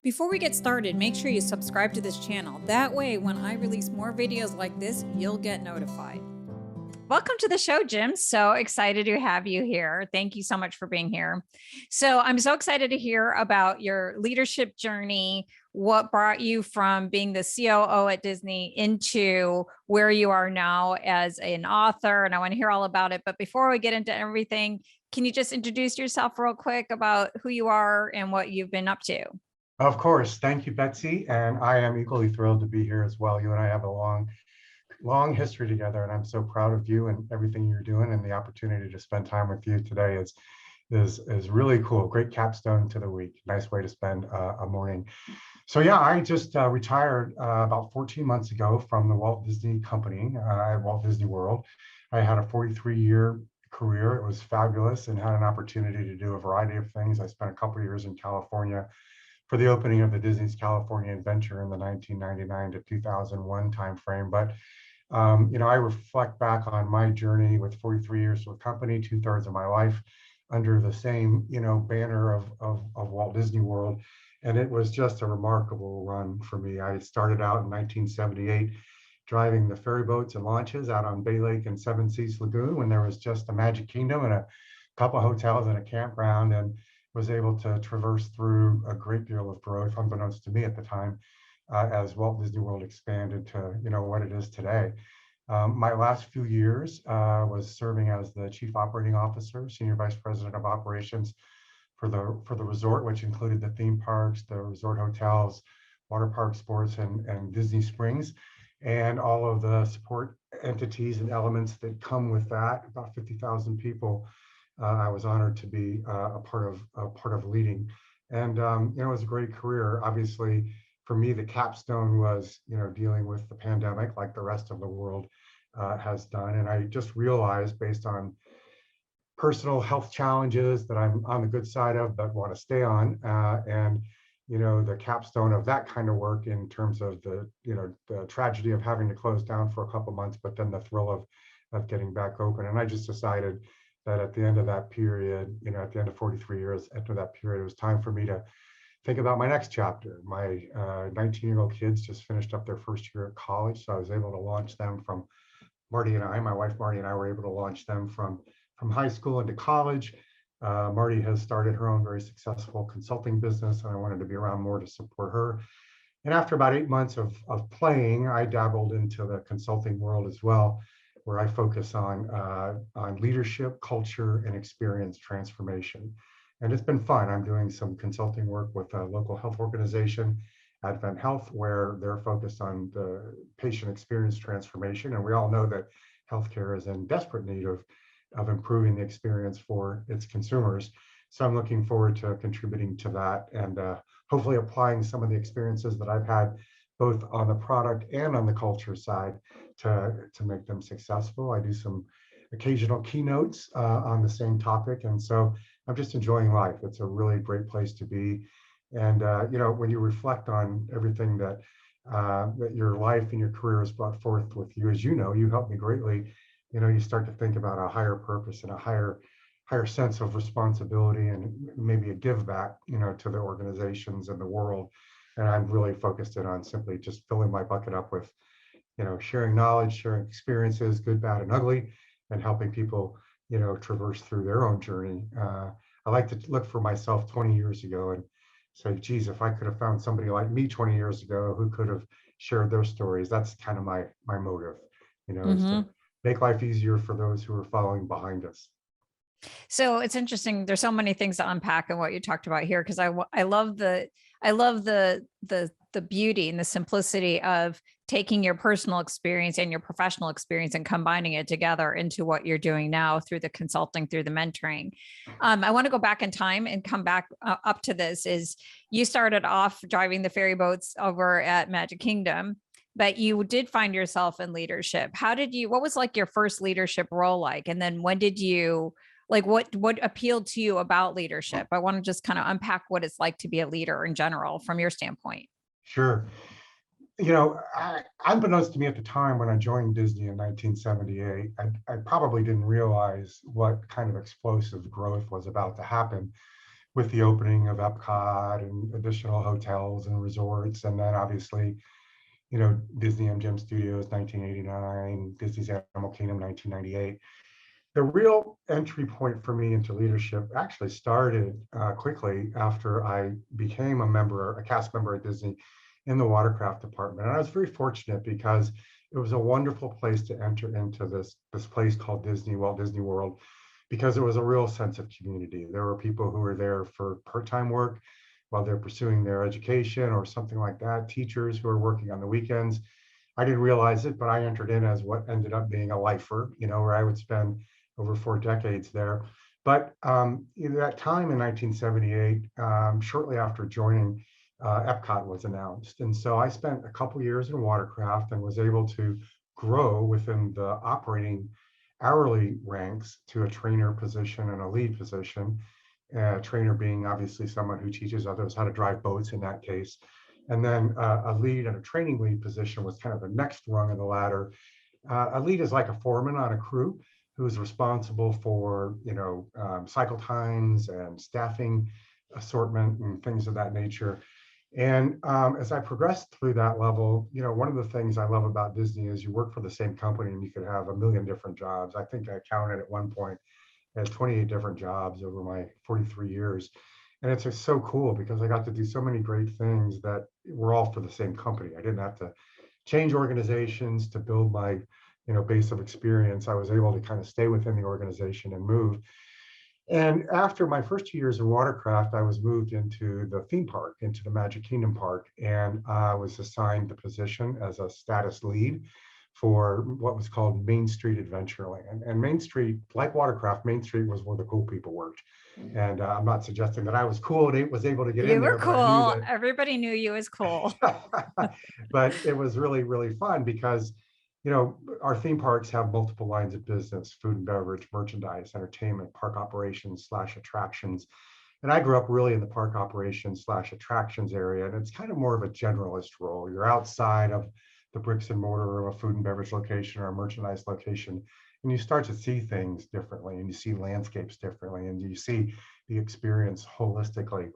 Before we get started, make sure you subscribe to this channel. That way, when I release more videos like this, you'll get notified. Welcome to the show, Jim. So excited to have you here. Thank you so much for being here. So I'm so excited to hear about your leadership journey, what brought you from being the COO at Disney into where you are now as an author. And I want to hear all about it. But before we get into everything, can you just introduce yourself real quick about who you are and what you've been up to? Of course. Thank you, Betsy. And I am equally thrilled to be here as well. You and I have a long history together, and I'm so proud of you and everything you're doing. And the opportunity to spend time with you today is really cool. Great capstone to the week. Nice way to spend a morning. So yeah, I just retired about 14 months ago from the Walt Disney Company at Walt Disney World. I had a 43-year career. It was fabulous and had an opportunity to do a variety of things. I spent a couple of years in California for the opening of the Disney's California Adventure in the 1999 to 2001 timeframe. But I reflect back on my journey with 43 years with the company, 2/3 of my life under the same banner of Walt Disney World, and it was just a remarkable run for me. I started out in 1978 driving the ferry boats and launches out on Bay Lake and Seven Seas Lagoon when there was just a Magic Kingdom and a couple hotels and a campground, and was able to traverse through a great deal of growth, unbeknownst to me at the time, as Walt Disney World expanded to what it is today. My last few years was serving as the Chief Operating Officer, Senior Vice President of Operations for the resort, which included the theme parks, the resort hotels, water park sports, and Disney Springs, and all of the support entities and elements that come with that. About 50,000 people. I was honored to be a part of leading, and it was a great career. Obviously, for me, the capstone was dealing with the pandemic, like the rest of the world has done, and I just realized, based on personal health challenges that I'm on the good side of, but want to stay on, and the capstone of that kind of work in terms of the tragedy of having to close down for a couple months, but then the thrill of getting back open, and I just decided that at the end of that period, at the end of 43 years, after that period, it was time for me to think about my next chapter. My 19-year-old kids just finished up their first year at college, so I was able to launch them from my wife Marty and I were able to launch them from high school into college. Marty has started her own very successful consulting business, and I wanted to be around more to support her. And after about 8 months of playing, I dabbled into the consulting world as well, where I focus on leadership, culture, and experience transformation. And it's been fun. I'm doing some consulting work with a local health organization, Advent Health, where they're focused on the patient experience transformation. And we all know that healthcare is in desperate need of improving the experience for its consumers. So I'm looking forward to contributing to that and hopefully applying some of the experiences that I've had both on the product and on the culture side to make them successful. I do some occasional keynotes on the same topic. And so I'm just enjoying life. It's a really great place to be. And, when you reflect on everything that your life and your career has brought forth with you, as you helped me greatly. You start to think about a higher purpose and a higher sense of responsibility and maybe a give back, to the organizations and the world. And I'm really focused in on simply just filling my bucket up with, sharing knowledge, sharing experiences, good, bad, and ugly, and helping people, traverse through their own journey. I like to look for myself 20 years ago and say, geez, if I could have found somebody like me 20 years ago who could have shared their stories. That's kind of my motive, is to make life easier for those who are following behind us. So it's interesting. There's so many things to unpack in what you talked about here, because I love the beauty and the simplicity of taking your personal experience and your professional experience and combining it together into what you're doing now through the consulting, through the mentoring. I want to go back in time and come back up to this. Is you started off driving the ferry boats over at Magic Kingdom, but you did find yourself in leadership. What was like your first leadership role like? And then when did you, like, what appealed to you about leadership? I want to just kind of unpack what it's like to be a leader in general from your standpoint. Sure. Unbeknownst to me at the time when I joined Disney in 1978, I probably didn't realize what kind of explosive growth was about to happen. with the opening of Epcot and additional hotels and resorts. And then obviously, Disney MGM Studios, 1989, Disney's Animal Kingdom, 1998. The real entry point for me into leadership actually started quickly after I became a cast member at Disney in the watercraft department. And I was very fortunate because it was a wonderful place to enter into this place called Disney, Walt Disney World, because it was a real sense of community. There were people who were there for part-time work while they're pursuing their education or something like that, teachers who are working on the weekends. I didn't realize it, but I entered in as what ended up being a lifer, where I would spend over 4 decades there. But in that time in 1978, shortly after joining, Epcot was announced. And so I spent a couple years in watercraft and was able to grow within the operating hourly ranks to a trainer position and a lead position. A trainer being obviously someone who teaches others how to drive boats in that case. And then a lead and a training lead position was kind of the next rung of the ladder. A lead is like a foreman on a crew who is responsible for, cycle times and staffing assortment and things of that nature. And as I progressed through that level, one of the things I love about Disney is you work for the same company and you could have a million different jobs. I think I counted at one point I had 28 different jobs over my 43 years. And it's just so cool because I got to do so many great things that were all for the same company. I didn't have to change organizations to build my base of experience. I was able to kind of stay within the organization and move. And after my first 2 years in watercraft, I was moved into the theme park, into the Magic Kingdom park, and I was assigned the position as a status lead for what was called Main Street Adventureland. And Main Street, like watercraft, Main Street was where the cool people worked. And I'm not suggesting that I was cool and was able to get You in were there, but I knew cool. that. Everybody knew you was cool. But it was really, really fun because our theme parks have multiple lines of business: food and beverage, merchandise, entertainment, park operations / attractions. And I grew up really in the park operations / attractions area. And it's kind of more of a generalist role. You're outside of the bricks and mortar of a food and beverage location or a merchandise location. And you start to see things differently and you see landscapes differently and you see the experience holistically.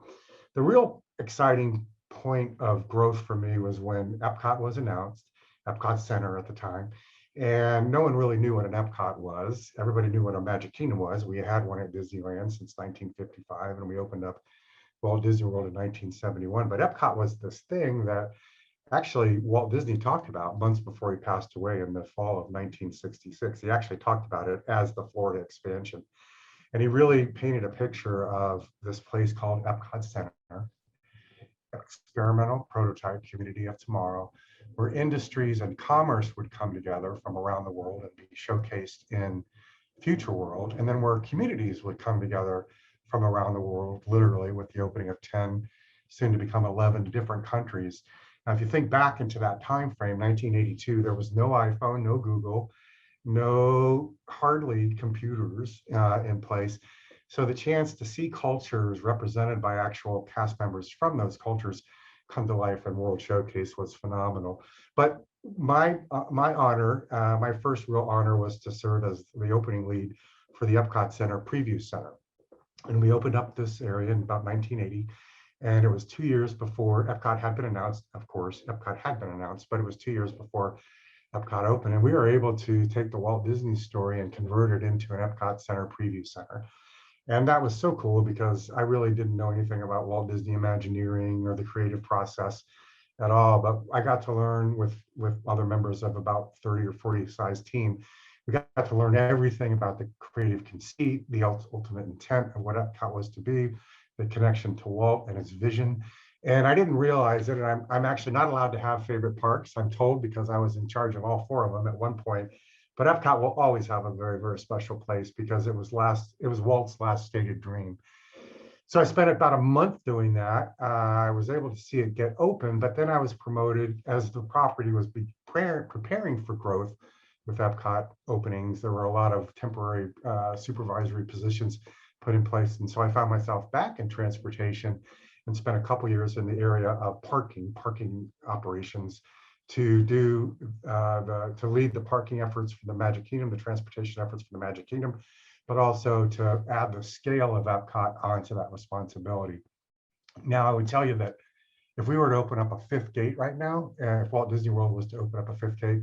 The real exciting point of growth for me was when Epcot was announced. Epcot Center at the time. And no one really knew what an Epcot was. Everybody knew what a Magic Kingdom was. We had one at Disneyland since 1955, and we opened up Walt Disney World in 1971. But Epcot was this thing that actually Walt Disney talked about months before he passed away in the fall of 1966. He actually talked about it as the Florida expansion. And he really painted a picture of this place called Epcot Center, experimental prototype community of tomorrow, where industries and commerce would come together from around the world and be showcased in future world, and then where communities would come together from around the world, literally with the opening of 10, soon to become 11 different countries. Now, if you think back into that time frame, 1982, there was no iPhone, no Google, hardly computers in place. So the chance to see cultures represented by actual cast members from those cultures come to life and World Showcase was phenomenal. But my honor, my first real honor was to serve as the opening lead for the Epcot Center Preview Center. And we opened up this area in about 1980. And it was 2 years before Epcot had been announced. Of course, Epcot had been announced, but it was 2 years before Epcot opened. And we were able to take the Walt Disney story and convert it into an Epcot Center Preview Center. And that was so cool because I really didn't know anything about Walt Disney Imagineering or the creative process at all. But I got to learn with other members of about 30 or 40 size team. We got to learn everything about the creative conceit, the ultimate intent of what Epcot was to be, the connection to Walt and his vision. And I didn't realize it. And I'm actually not allowed to have favorite parks, I'm told, because I was in charge of all 4 of them at one point. But Epcot will always have a very, very special place because it was Walt's last stated dream. So I spent about a month doing that. I was able to see it get open, but then I was promoted as the property was preparing for growth with Epcot openings. There were a lot of temporary supervisory positions put in place. And so I found myself back in transportation and spent a couple years in the area of parking operations to lead the parking efforts for the Magic Kingdom, the transportation efforts for the Magic Kingdom, but also to add the scale of Epcot onto that responsibility. Now, I would tell you that if we were to open up a fifth gate right now, if Walt Disney World was to open up a fifth gate,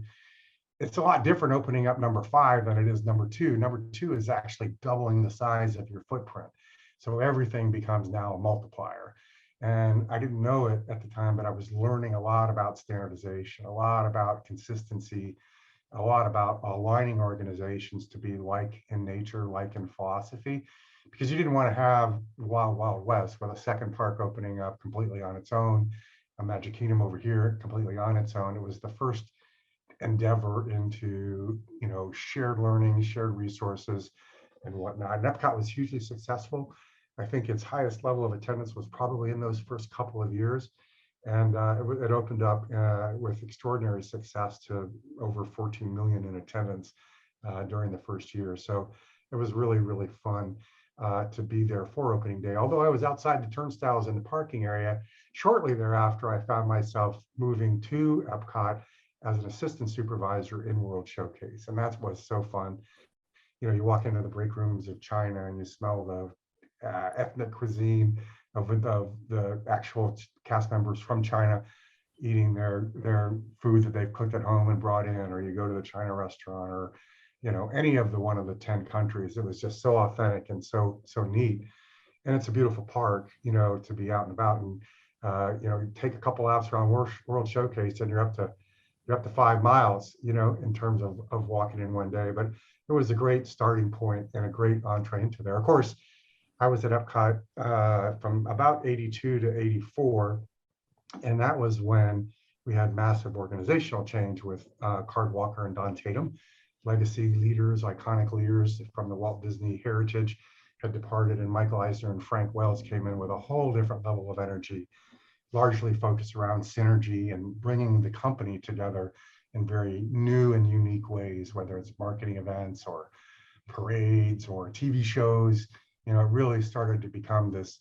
it's a lot different opening up number 5 than it is number 2. Number 2 is actually doubling the size of your footprint. So everything becomes now a multiplier. And I didn't know it at the time, but I was learning a lot about standardization, a lot about consistency, a lot about aligning organizations to be like in nature, like in philosophy, because you didn't want to have Wild Wild West with a second park opening up completely on its own, a Magic Kingdom over here completely on its own. It was the first endeavor into, shared learning, shared resources, and whatnot. And Epcot was hugely successful. I think its highest level of attendance was probably in those first couple of years. And it opened up with extraordinary success to over 14 million in attendance during the first year. So it was really, really fun to be there for opening day. Although I was outside the turnstiles in the parking area, shortly thereafter, I found myself moving to Epcot as an assistant supervisor in World Showcase. And that was so fun. You walk into the break rooms of China and you smell the ethnic cuisine of the actual cast members from China eating their food that they've cooked at home and brought in, or you go to the China restaurant, or any of one of the 10 countries. It was just so authentic and so neat. And it's a beautiful park, to be out and about, and take a couple laps around World Showcase and you're up to 5 miles, in terms of walking in one day. But it was a great starting point and a great entree into there. Of course, I was at Epcot from about 82 to 84. And that was when we had massive organizational change with Card Walker and Don Tatum. Legacy leaders, iconic leaders from the Walt Disney heritage had departed, and Michael Eisner and Frank Wells came in with a whole different level of energy, largely focused around synergy and bringing the company together in very new and unique ways, whether it's marketing events or parades or TV shows. It really started to become this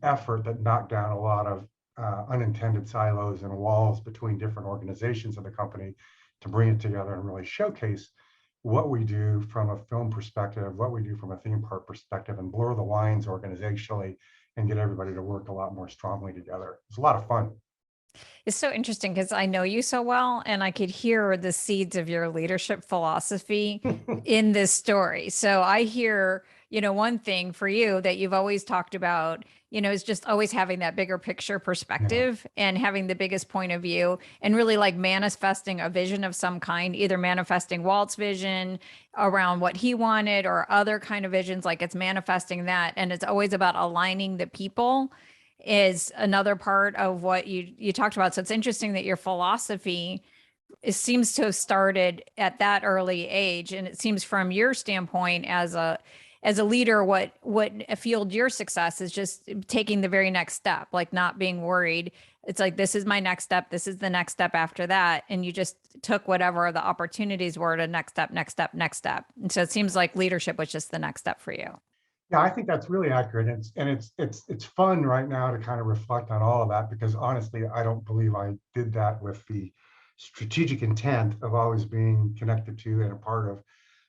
effort that knocked down a lot of unintended silos and walls between different organizations of the company to bring it together and really showcase what we do from a film perspective, what we do from a theme park perspective, and blur the lines organizationally and get everybody to work a lot more strongly together. It's a lot of fun. It's so interesting because I know you so well, and I could hear the seeds of your leadership philosophy in this story. So I hear, one thing for you that you've always talked about, is just always having that bigger picture perspective and having the biggest point of view, and really like manifesting a vision of some kind, either manifesting Walt's vision around what he wanted or other kind of visions, like it's manifesting that. And it's always about aligning the people is another part of what you talked about. So it's interesting that your philosophy seems to have started at that early age. And it seems from your standpoint as a leader, what fueled your success is just taking the very next step, like not being worried. It's like, this is my next step. This is the next step after that. And you just took whatever the opportunities were to next step, next step, next step. And so it seems like leadership was just the next step for you. Yeah, I think that's really accurate. It's fun right now to kind of reflect on all of that, because honestly, I don't believe I did that with the strategic intent of always being connected to and a part of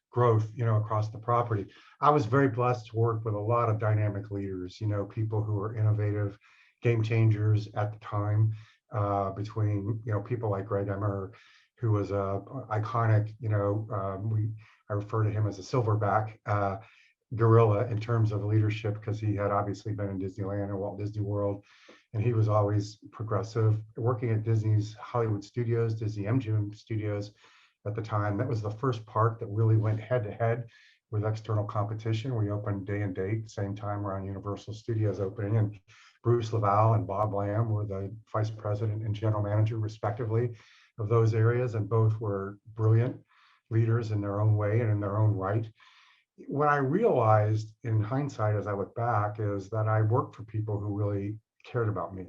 growth, across the property. I was very blessed to work with a lot of dynamic leaders, people who were innovative, game changers at the time, between, people like Greg Emmer, who was a iconic, I refer to him as a silverback gorilla in terms of leadership, because he had obviously been in Disneyland and Walt Disney World, and he was always progressive, working at Disney's Hollywood Studios, Disney MGM Studios at the time. That was the first park that really went head to head with external competition. We opened day and date, same time around Universal Studios opening, and Bruce Laval and Bob Lamb were the vice president and general manager respectively of those areas, and both were brilliant leaders in their own way and in their own right. What I realized in hindsight as I look back is that I worked for people who really cared about me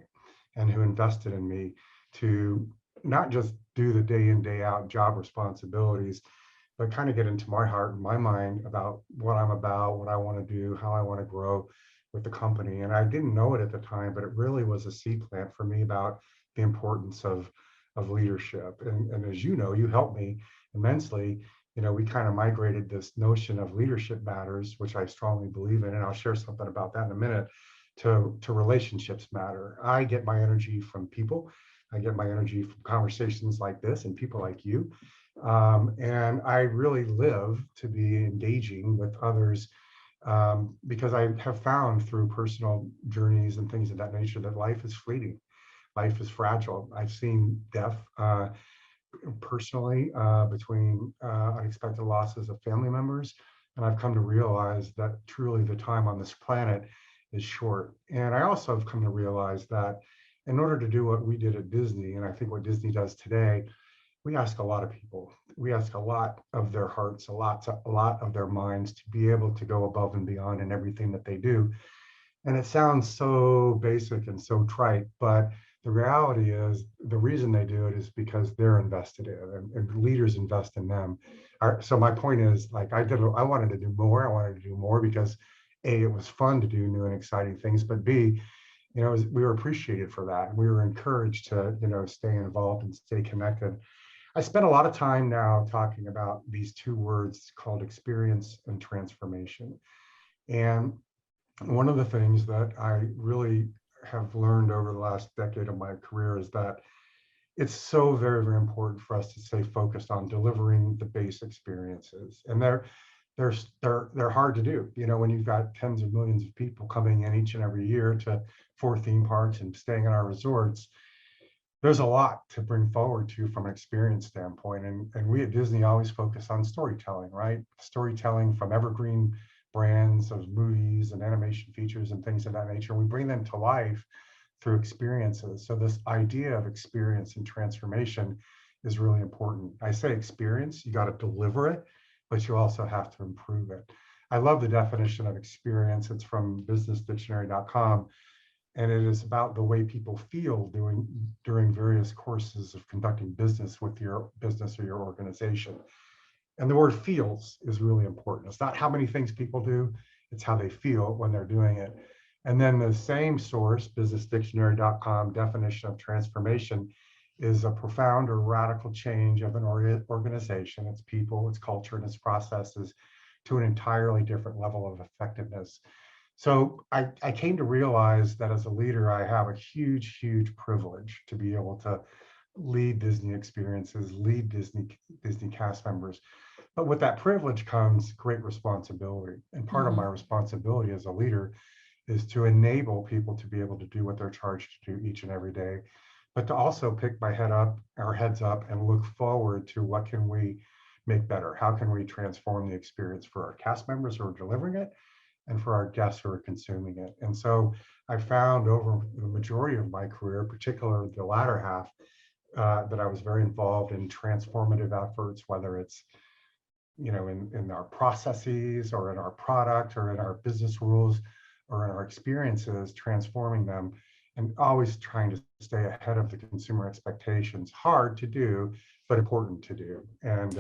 and who invested in me to not just do the day in, day out job responsibilities, but kind of get into my heart and my mind about what I'm about, what I want to do, how I want to grow with the company. And I didn't know it at the time, but it really was a seed plant for me about the importance of leadership. And as you know, you helped me immensely we kind of migrated this notion of leadership matters, which I strongly believe in, and I'll share something about that in a minute, to relationships matter. I get my energy from people. I get my energy from conversations like this and people like you. And I really live to be engaging with others, because I have found through personal journeys and things of that nature that life is fleeting. Life is fragile. I've seen death personally between unexpected losses of family members. And I've come to realize that truly the time on this planet is short. And I also have come to realize that in order to do what we did at Disney, and I think what Disney does today, we ask a lot of people. We ask a lot of their hearts, a lot of their minds to be able to go above and beyond in everything that they do. And it sounds so basic and so trite, but the reality is the reason they do it is because they're invested in, and leaders invest in them. So my point is, like, I wanted to do more. I wanted to do more because A, it was fun to do new and exciting things, but B, we were appreciated for that. And we were encouraged to, stay involved and stay connected. I spent a lot of time now talking about these two words called experience and transformation. And one of the things that I really have learned over the last decade of my career is that it's so very, very important for us to stay focused on delivering the base experiences. And they're hard to do. When you've got tens of millions of people coming in each and every year to 4 theme parks and staying in our resorts, there's a lot to bring forward to from an experience standpoint. And we at Disney always focus on storytelling, right? Storytelling from evergreen brands of movies and animation features and things of that nature. We bring them to life through experiences. So this idea of experience and transformation is really important. I say experience, you got to deliver it, but you also have to improve it. I love the definition of experience. It's from businessdictionary.com. And it is about the way people feel during various courses of conducting business with your business or your organization. And the word feels is really important. It's not how many things people do, it's how they feel when they're doing it. And then the same source, businessdictionary.com, definition of transformation is a profound or radical change of an organization, its people, its culture, and its processes to an entirely different level of effectiveness. So I came to realize that as a leader, I have a huge, huge privilege to be able to lead Disney experiences, lead Disney cast members. But with that privilege comes great responsibility. And part of my responsibility as a leader is to enable people to be able to do what they're charged to do each and every day, but to also pick our heads up and look forward to what can we make better? How can we transform the experience for our cast members who are delivering it and for our guests who are consuming it? And so I found over the majority of my career, particularly the latter half, that I was very involved in transformative efforts, whether it's in our processes or in our product or in our business rules or in our experiences, transforming them and always trying to stay ahead of the consumer expectations. Hard to do, but important to do. And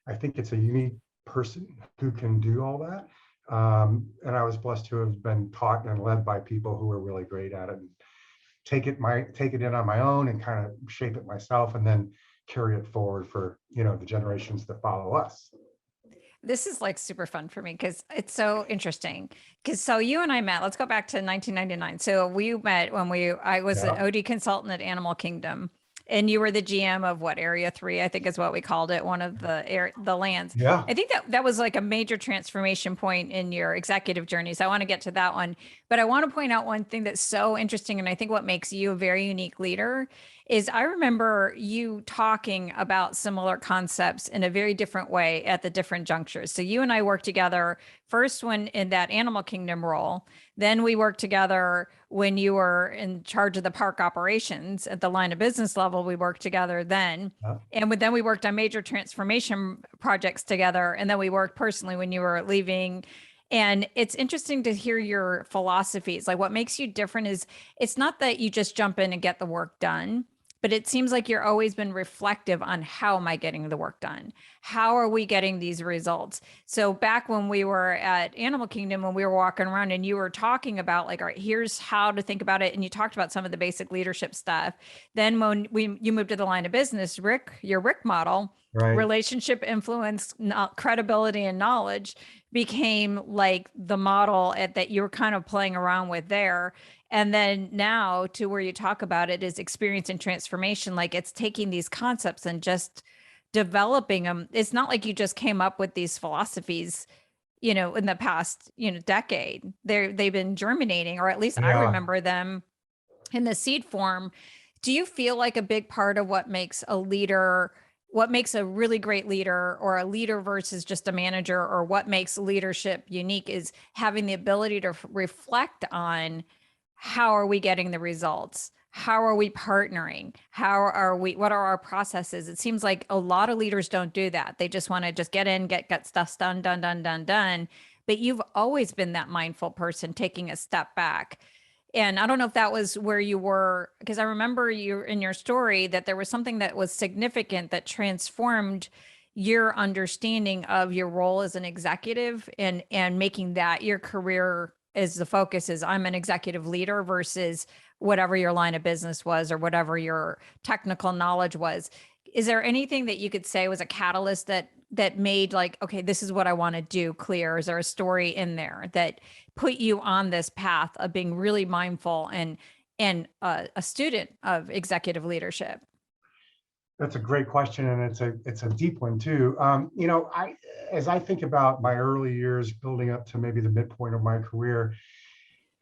I think it's a unique person who can do all that. And I was blessed to have been taught and led by people who are really great at it. And take it in on my own and kind of shape it myself, and then carry it forward for the generations that follow us. This is like super fun for me because it's so interesting. So you and I met, let's go back to 1999. So we met when I was an OD consultant at Animal Kingdom, and you were the GM of what, Area 3, I think is what we called it, one of the lands. Yeah. I think that was like a major transformation point in your executive journey. So I want to get to that one, but I want to point out one thing that's so interesting. And I think what makes you a very unique leader is I remember you talking about similar concepts in a very different way at the different junctures. So you and I worked together first when in that Animal Kingdom role, then we worked together when you were in charge of the park operations at the line of business level. We worked together then. And then we worked on major transformation projects together. And then we worked personally when you were leaving. And it's interesting to hear your philosophies. Like what makes you different is it's not that you just jump in and get the work done, but it seems like you're always been reflective on how am I getting the work done? How are we getting these results? So back when we were at Animal Kingdom, when we were walking around and you were talking about like, all right, here's how to think about it. And you talked about some of the basic leadership stuff. Then when you moved to the line of business, your Rick model, Right. relationship influence, credibility and knowledge became like the model that you were kind of playing around with there. And then now to where you talk about it is experience and transformation. Like it's taking these concepts and just developing them. It's not like you just came up with these philosophies, in the past, decade. They've been germinating, or at least I Yeah. remember them in the seed form. Do you feel like a big part of what makes a leader, what makes a really great leader, or a leader versus just a manager, or what makes leadership unique is having the ability to reflect on how are we getting the results? How are we partnering? What are our processes? It seems like a lot of leaders don't do that. They just want to just get in, get stuff done, done, done, done, done. But you've always been that mindful person taking a step back. And I don't know if that was where you were, because I remember you in your story that there was something that was significant that transformed your understanding of your role as an executive, and making that your career as the focus is I'm an executive leader versus whatever your line of business was or whatever your technical knowledge was. Is there anything that you could say was a catalyst that made like, okay, this is what I want to do clear? Is there a story in there that put you on this path of being really mindful and a student of executive leadership? That's a great question, and it's a deep one too. As I think about my early years building up to maybe the midpoint of my career,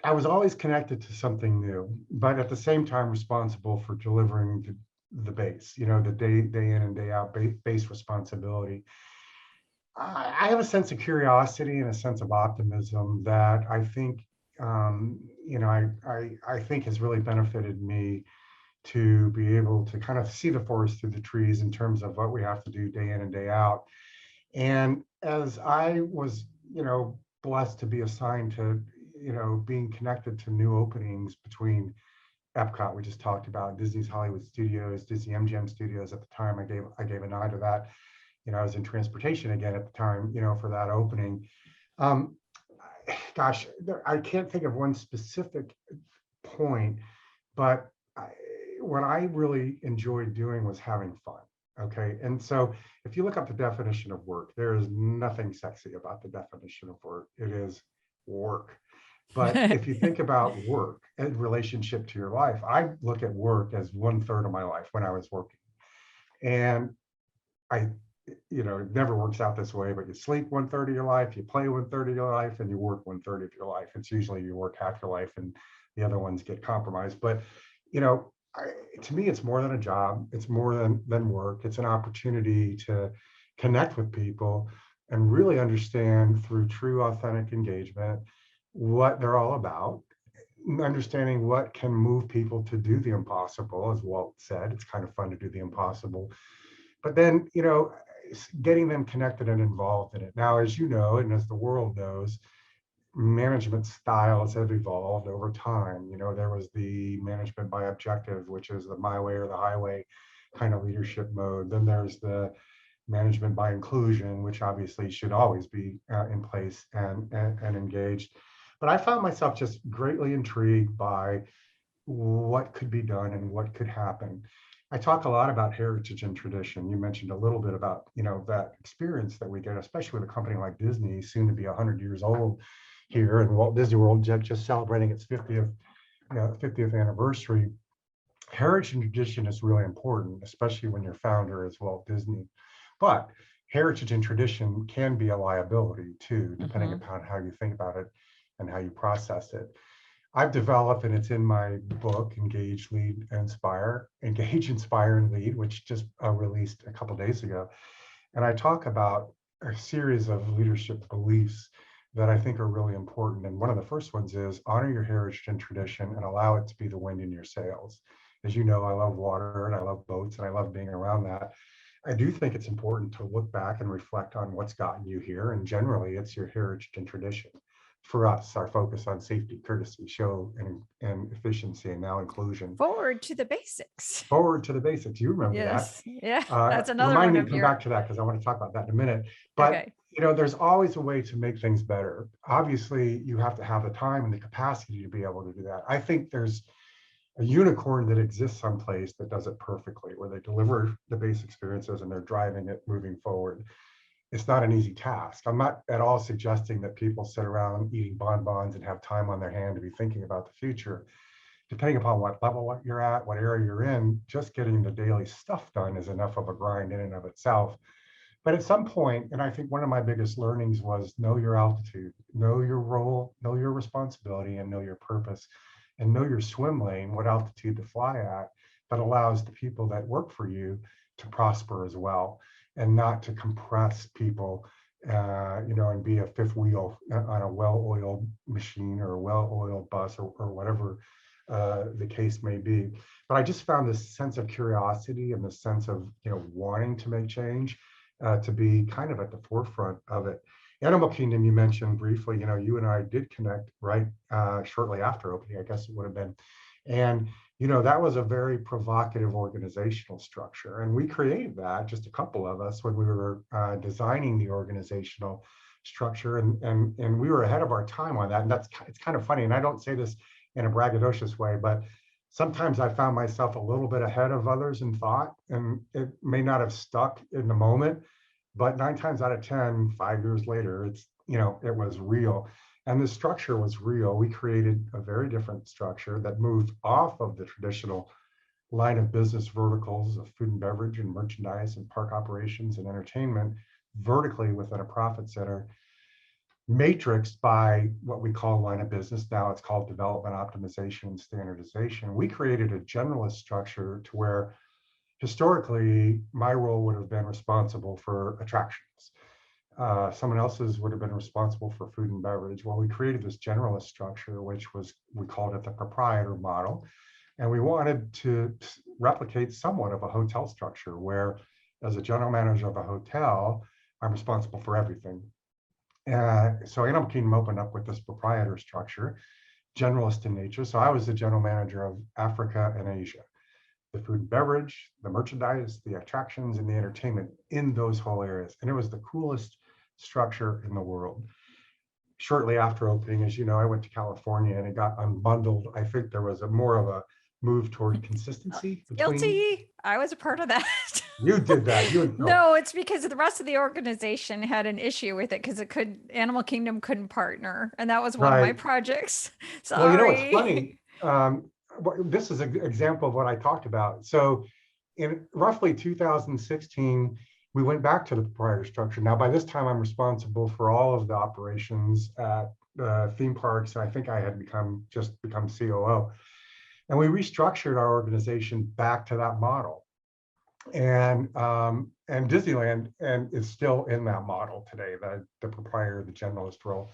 I was always connected to something new, but at the same time responsible for delivering the base, the day in and day out base responsibility. I have a sense of curiosity and a sense of optimism that I think, I think has really benefited me to be able to kind of see the forest through the trees in terms of what we have to do day in and day out. And as I was, blessed to be assigned to, being connected to new openings between Epcot, we just talked about, Disney's Hollywood Studios, Disney MGM Studios at the time, I gave an eye to that. I was in transportation again at the time, for that opening. Gosh, I can't think of one specific point, but what I really enjoyed doing was having fun. Okay. And so if you look up the definition of work, there is nothing sexy about the definition of work. It is work. But if you think about work in relationship to your life, I look at work as 1/3 of my life when I was working. And it never works out this way, but you sleep 1/3 of your life, you play 1/3 of your life, and you work 1/3 of your life. It's usually you work half your life and the other ones get compromised. But, to me, it's more than a job. It's more than work. It's an opportunity to connect with people and really understand through true, authentic engagement what they're all about, understanding what can move people to do the impossible. As Walt said, it's kind of fun to do the impossible. But then, getting them connected and involved in it. Now, as you know, and as the world knows, management styles have evolved over time. There was the management by objective, which is the my way or the highway kind of leadership mode. Then there's the management by inclusion, which obviously should always be in place and engaged. But I found myself just greatly intrigued by what could be done and what could happen. I talk a lot about heritage and tradition. You mentioned a little bit about, that experience that we get, especially with a company like Disney, soon to be 100 years old here, and Walt Disney World just celebrating its 50th anniversary. Heritage and tradition is really important, especially when your founder is Walt Disney. But heritage and tradition can be a liability too, depending upon how you think about it and how you process it. I've developed, and it's in my book, Engage, Lead, Inspire, Engage, Inspire, and Lead, which just released a couple of days ago. And I talk about a series of leadership beliefs that I think are really important. And one of the first ones is honor your heritage and tradition and allow it to be the wind in your sails. As you know, I love water and I love boats and I love being around that. I do think it's important to look back and reflect on what's gotten you here. And generally, it's your heritage and tradition. For us, our focus on safety, courtesy, show, and efficiency, and now inclusion. Forward to the basics. Forward to the basics. You remember Yes. that? Yeah, that's another remind one me of to come your. back to that because I want to talk about that in a minute. But Okay. there's always a way to make things better. Obviously, you have to have the time and the capacity to be able to do that. I think there's a unicorn that exists someplace that does it perfectly, where they deliver the base experiences and they're driving it moving forward. It's not an easy task. I'm not at all suggesting that people sit around eating bonbons and have time on their hand to be thinking about the future. Depending upon what level you're at, what area you're in, just getting the daily stuff done is enough of a grind in and of itself. But at some point, and I think one of my biggest learnings was know your altitude, know your role, know your responsibility, and know your purpose, and know your swim lane, what altitude to fly at, that allows the people that work for you to prosper as well, and not to compress people, and be a fifth wheel on a well-oiled machine or a well-oiled bus or whatever the case may be. But I just found this sense of curiosity and the sense of wanting to make change to be kind of at the forefront of it. Animal Kingdom, you mentioned briefly, you and I did connect right shortly after opening, I guess it would have been. And, that was a very provocative organizational structure. And we created that, just a couple of us, when we were designing the organizational structure. And we were ahead of our time on that. And it's kind of funny. And I don't say this in a braggadocious way, but sometimes I found myself a little bit ahead of others in thought, and it may not have stuck in the moment, but 9 times out of 10, 5 years later, it was real. And the structure was real. We created a very different structure that moved off of the traditional line of business verticals of food and beverage and merchandise and park operations and entertainment vertically within a profit center, matrixed by what we call line of business. Now it's called development, optimization, and standardization. We created a generalist structure to where historically my role would have been responsible for attractions. Someone else's would have been responsible for food and beverage. Well, we created this generalist structure, we called it the Proprietor Model. And we wanted to replicate somewhat of a hotel structure where, as a general manager of a hotel, I'm responsible for everything. So Animal Kingdom opened up with this proprietor structure, generalist in nature. So I was the general manager of Africa and Asia, the food and beverage, the merchandise, the attractions, and the entertainment in those whole areas. And it was the coolest structure in the world. Shortly after opening, as you know, I went to California and it got unbundled. I think there was more of a move toward consistency. Guilty. I was a part of that. You did that. No, it's because the rest of the organization had an issue with it because Animal Kingdom couldn't partner. And that was one of my projects. Sorry. Well, it's funny. This is an example of what I talked about. So in roughly 2016, we went back to the proprietor structure. Now, by this time, I'm responsible for all of the operations at theme parks. I think I had become COO. And we restructured our organization back to that model. And Disneyland is still in that model today, the proprietor, the generalist role.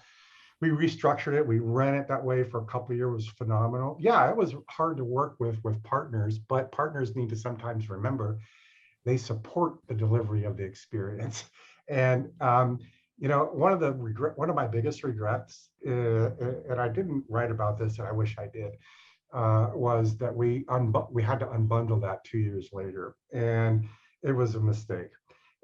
We restructured it. We ran it that way for a couple of years. It was phenomenal. Yeah, it was hard to work with partners, but partners need to sometimes remember they support the delivery of the experience. And one of my biggest regrets, and I didn't write about this, and I wish I did, was that we had to unbundle that 2 years later, and it was a mistake.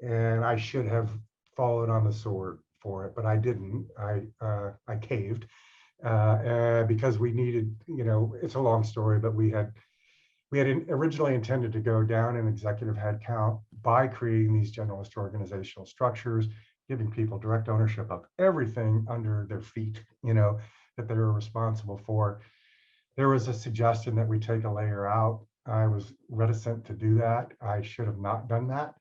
And I should have fallen on the sword for it, but I didn't. I caved because we needed. It's a long story, but we had originally intended to go down in executive headcount by creating these generalist organizational structures, giving people direct ownership of everything under their feet, that they were responsible for. There was a suggestion that we take a layer out. I was reticent to do that. I should have not done that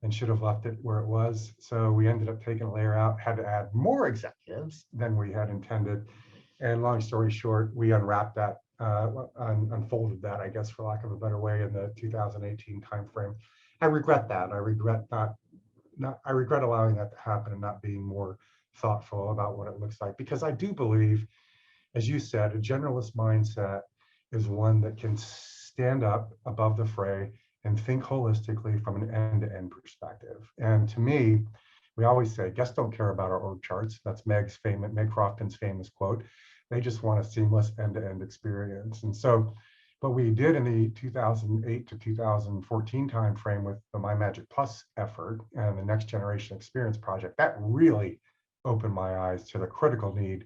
and should have left it where it was. So we ended up taking a layer out, had to add more executives than we had intended. And long story short, we unwrapped that, unfolded that, I guess, for lack of a better way, in the 2018 timeframe. I regret that. I regret allowing that to happen and not being more thoughtful about what it looks like. Because I do believe, as you said, a generalist mindset is one that can stand up above the fray and think holistically from an end-to-end perspective. And to me, we always say, guests don't care about our org charts. That's Meg Crofton's famous quote. They just want a seamless end-to-end experience. And so what we did in the 2008 to 2014 timeframe with the My Magic Plus effort and the Next Generation Experience Project, that really opened my eyes to the critical need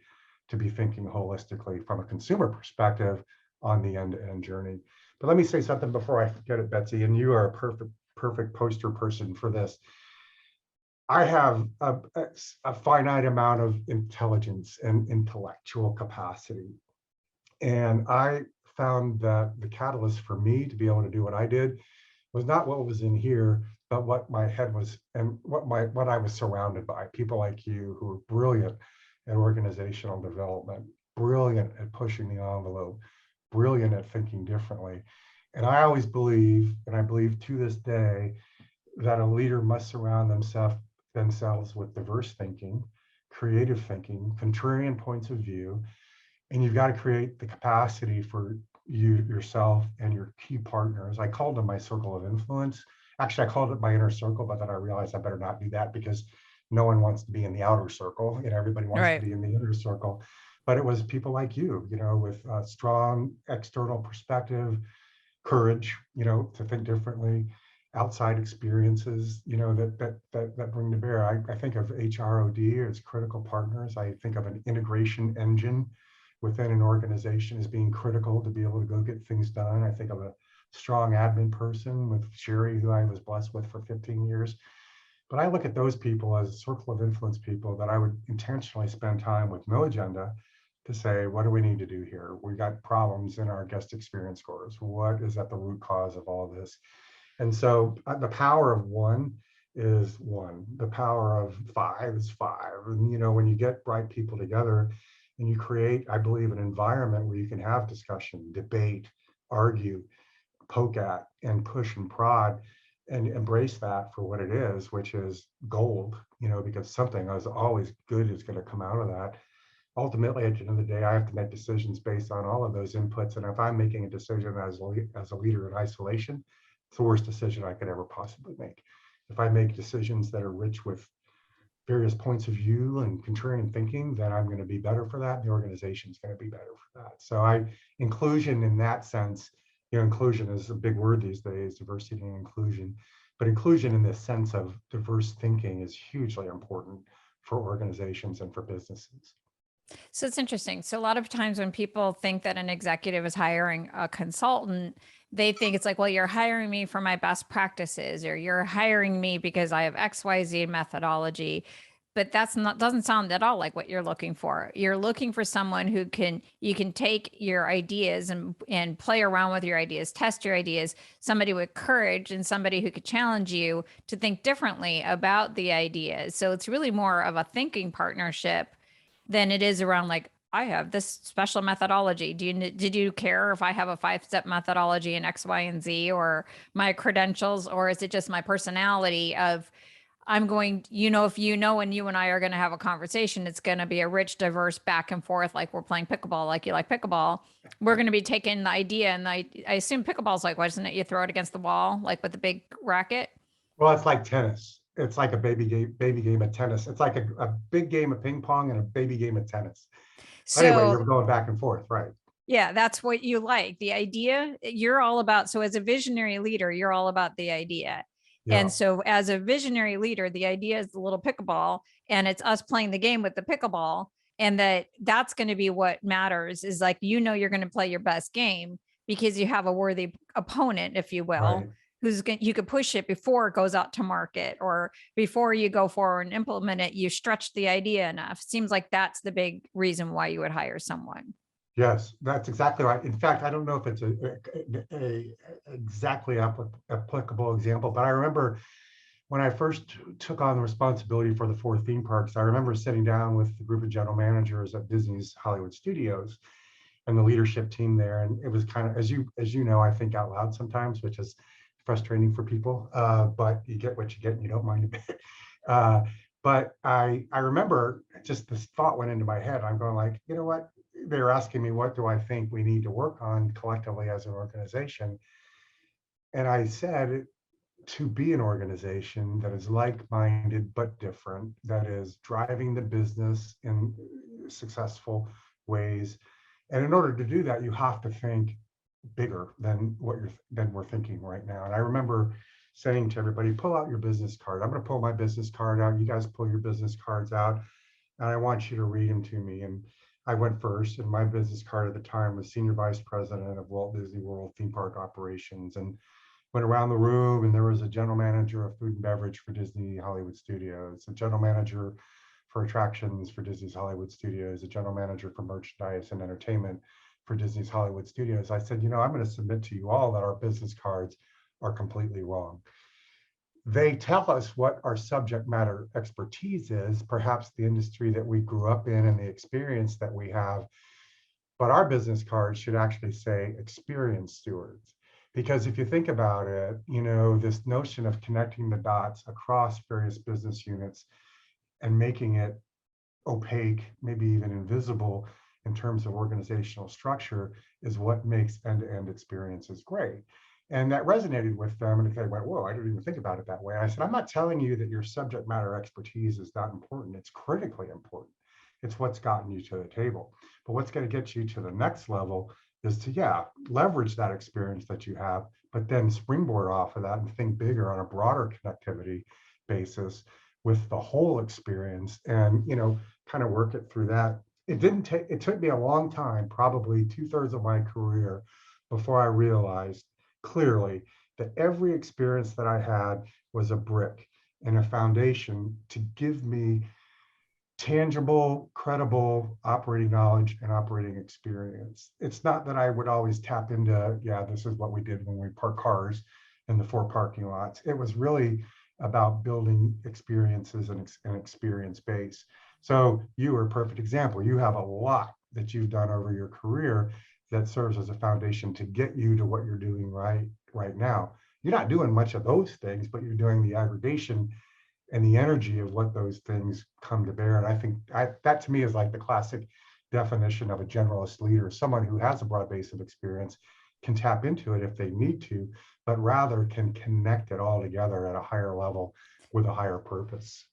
to be thinking holistically from a consumer perspective, on the end-to-end journey. But let me say something before I forget it, Betsy, and you are a perfect poster person for this. I have a finite amount of intelligence and intellectual capacity. And I found that the catalyst for me to be able to do what I did was not what was in here, but what my head was and what I was surrounded by. People like you who are brilliant at organizational development, brilliant at pushing the envelope, brilliant at thinking differently. And I always believe, and I believe to this day, that a leader must surround themselves with diverse thinking, creative thinking, contrarian points of view, and you've got to create the capacity for yourself and your key partners. I called them my circle of influence. Actually, I called it my inner circle, but then I realized I better not do that because no one wants to be in the outer circle. Everybody wants to be in the inner circle. But it was people like you, with a strong external perspective, courage, to think differently, outside experiences, that bring to bear. I think of HROD as critical partners. I think of an integration engine within an organization as being critical to be able to go get things done. I think of a strong admin person with Sherry, who I was blessed with for 15 years. But I look at those people as a circle of influence people that I would intentionally spend time with no agenda to say, what do we need to do here? We got problems in our guest experience scores. What is at the root cause of all this? And so the power of one is one. The power of five is five. And, when you get bright people together and you create, I believe, an environment where you can have discussion, debate, argue, poke at, and push and prod, and embrace that for what it is, which is gold, because something as always good is going to come out of that. Ultimately, at the end of the day, I have to make decisions based on all of those inputs. And if I'm making a decision as a leader in isolation, it's the worst decision I could ever possibly make. If I make decisions that are rich with various points of view and contrarian thinking, then I'm going to be better for that. And the organization is going to be better for that. So inclusion in that sense, inclusion is a big word these days, diversity and inclusion. But inclusion in the sense of diverse thinking is hugely important for organizations and for businesses. So it's interesting. So a lot of times when people think that an executive is hiring a consultant, they think it's like, well, you're hiring me for my best practices, or you're hiring me because I have XYZ methodology. But doesn't sound at all like what you're looking for. You're looking for someone who you can take your ideas and play around with your ideas, test your ideas, somebody with courage and somebody who could challenge you to think differently about the ideas. So it's really more of a thinking partnership than it is around like, I have this special methodology. Did you care if I have a 5-step methodology in X, Y, and Z, or my credentials, or is it just my personality of I'm going, if and you and I are going to have a conversation, it's going to be a rich, diverse back and forth, like we're playing pickleball, like you like pickleball. We're going to be taking the idea, and I assume pickleball's like, what, isn't it? You throw it against the wall, like with the big racket. Well, it's like tennis. It's like a baby game of tennis. It's like a big game of ping pong and a baby game of tennis. So, anyway, you're going back and forth, right? Yeah, that's what you like. The idea, you're all about. So as a visionary leader, you're all about the idea. Yeah. And so as a visionary leader, the idea is the little pickleball, and it's us playing the game with the pickleball. And that's going to be what matters, is like, you're going to play your best game because you have a worthy opponent, if you will. Right. You could push it before it goes out to market, or before you go forward and implement it, you stretch the idea enough. Seems like that's the big reason why you would hire someone. Yes, that's exactly right. In fact, I don't know if it's a exactly applicable example, but I remember when I first took on the responsibility for the 4 theme parks, I remember sitting down with the group of general managers at Disney's Hollywood Studios and the leadership team there. And it was kind of, as you know, I think out loud sometimes, which is frustrating for people, but you get what you get and you don't mind a bit. But I remember just this thought went into my head. I'm going like, you know what? They're asking me, what do I think we need to work on collectively as an organization? And I said, to be an organization that is like-minded but different, that is driving the business in successful ways. And in order to do that, you have to think bigger than we're thinking right now. And I remember saying to everybody, pull out your business card. I'm going to pull my business card out. You guys pull your business cards out, and I want you to read them to me. And I went first, and my business card at the time was Senior Vice President of Walt Disney World Theme Park Operations, and went around the room, and there was a general manager of food and beverage for Disney Hollywood Studios, a general manager for attractions for Disney's Hollywood Studios, a general manager for merchandise and entertainment for Disney's Hollywood Studios. I said, I'm going to submit to you all that our business cards are completely wrong. They tell us what our subject matter expertise is, perhaps the industry that we grew up in and the experience that we have, but our business cards should actually say Experience Stewards. Because if you think about it, this notion of connecting the dots across various business units and making it opaque, maybe even invisible in terms of organizational structure is what makes end-to-end experiences great. And that resonated with them, and they went, whoa, I didn't even think about it that way. I said, I'm not telling you that your subject matter expertise is not important. It's critically important. It's what's gotten you to the table. But what's going to get you to the next level is to, leverage that experience that you have, but then springboard off of that and think bigger on a broader connectivity basis with the whole experience and, kind of work it through that. It took me a long time, probably 2/3 of my career, before I realized clearly that every experience that I had was a brick and a foundation to give me tangible, credible operating knowledge and operating experience. It's not that I would always tap into, this is what we did when we park cars in the 4 parking lots. It was really about building experiences and experience base. So you are a perfect example. You have a lot that you've done over your career that serves as a foundation to get you to what you're doing right now. You're not doing much of those things, but you're doing the aggregation and the energy of what those things come to bear. And I think that to me is like the classic definition of a generalist leader. Someone who has a broad base of experience can tap into it if they need to, but rather can connect it all together at a higher level with a higher purpose.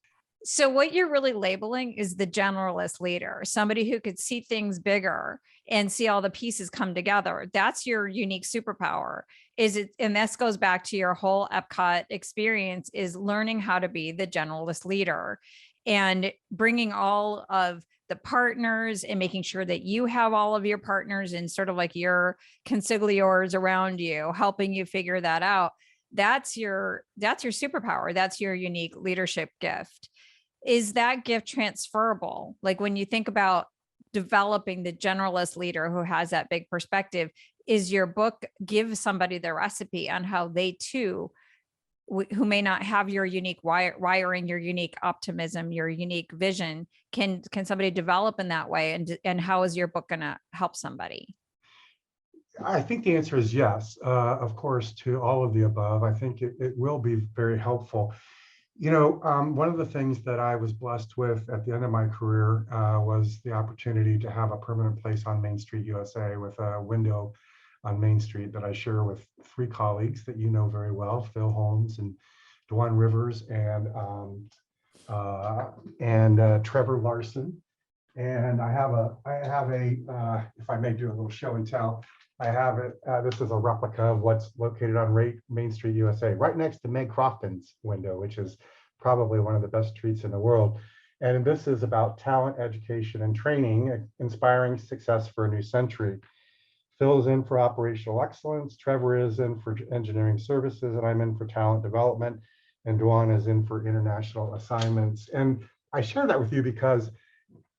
So what you're really labeling is the generalist leader, somebody who could see things bigger and see all the pieces come together. That's your unique superpower. And this goes back to your whole Epcot experience, is learning how to be the generalist leader and bringing all of the partners and making sure that you have all of your partners and sort of like your consigliors around you, helping you figure that out. That's your superpower. That's your unique leadership gift. Is that gift transferable? Like when you think about developing the generalist leader who has that big perspective, is your book give somebody the recipe on how they too, who may not have your unique wiring, your unique optimism, your unique vision, can somebody develop in that way? And how is your book going to help somebody? I think the answer is yes, of course, to all of the above. I think it will be very helpful. One of the things that I was blessed with at the end of my career was the opportunity to have a permanent place on Main Street, USA, with a window on Main Street that I share with 3 colleagues that you know very well, Phil Holmes and Dwan Rivers and Trevor Larson. And I have a if I may do a little show and tell, I have it. This is a replica of what's located on Main Street, USA, right next to Meg Crofton's window, which is probably one of the best streets in the world. And this is about talent, education, and training, inspiring success for a new century. Phil's in for operational excellence, Trevor is in for engineering services, and I'm in for talent development, and Dwan is in for international assignments. And I share that with you because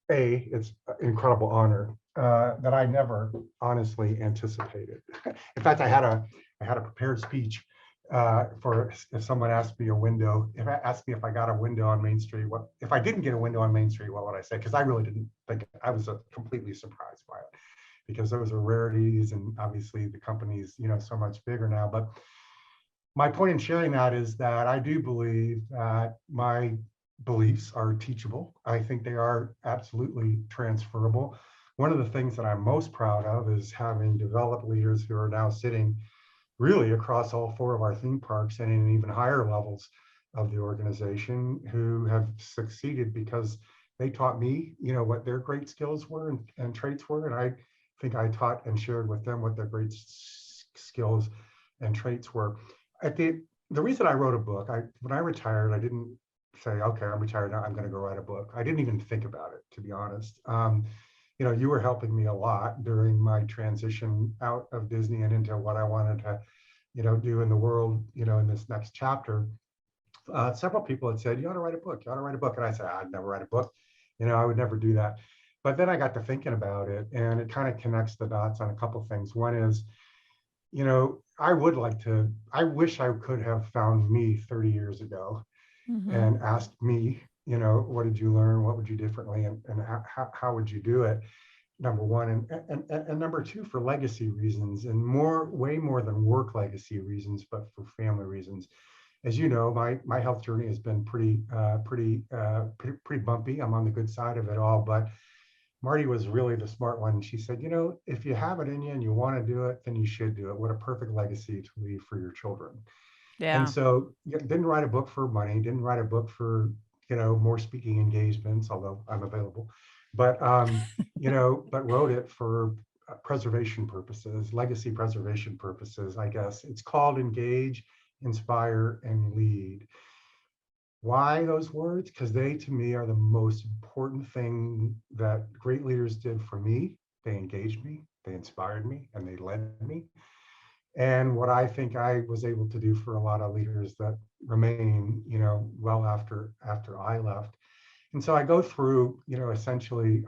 it's an incredible honor that I never honestly anticipated. In fact, I had a prepared speech for if someone asked me if I got a window on Main Street, if I didn't get a window on Main Street, what would I say? Because I really didn't think, I was completely surprised by it, because those are rarities, and obviously the company's so much bigger now. But my point in sharing that is that I do believe that my beliefs are teachable. I think they are absolutely transferable. One of the things that I'm most proud of is having developed leaders who are now sitting really across all 4 of our theme parks and in even higher levels of the organization, who have succeeded because they taught me, what their great skills were and traits were. And I think I taught and shared with them what their great skills and traits were. The reason I wrote a book, when I retired, I didn't say, okay, I'm retired now, I'm going to go write a book. I didn't even think about it, to be honest. you were helping me a lot during my transition out of Disney and into what I wanted to, do in the world, in this next chapter. Several people had said, you ought to write a book, you ought to write a book. And I said, I'd never write a book. I would never do that. But then I got to thinking about it, and it kind of connects the dots on a couple of things. One is, I wish I could have found me 30 years ago Mhm. and asked me, what did you learn? What would you differently? And how would you do it? Number one. And number two, for legacy reasons, and way more than work legacy reasons, but for family reasons. As you know, my health journey has been pretty bumpy. I'm on the good side of it all, but Marty was really the smart one. She said, if you have it in you and you want to do it, then you should do it. What a perfect legacy to leave for your children. And Yeah. so didn't write a book for money, didn't write a book for, more speaking engagements, although I'm available, but, but wrote it for preservation purposes, legacy preservation purposes, I guess. It's called Engage, Inspire, and Lead. Why those words? Because they, to me, are the most important thing that great leaders did for me. They engaged me, they inspired me, and they led me. And what I think I was able to do for a lot of leaders that remain, well after I left. And so I go through, essentially,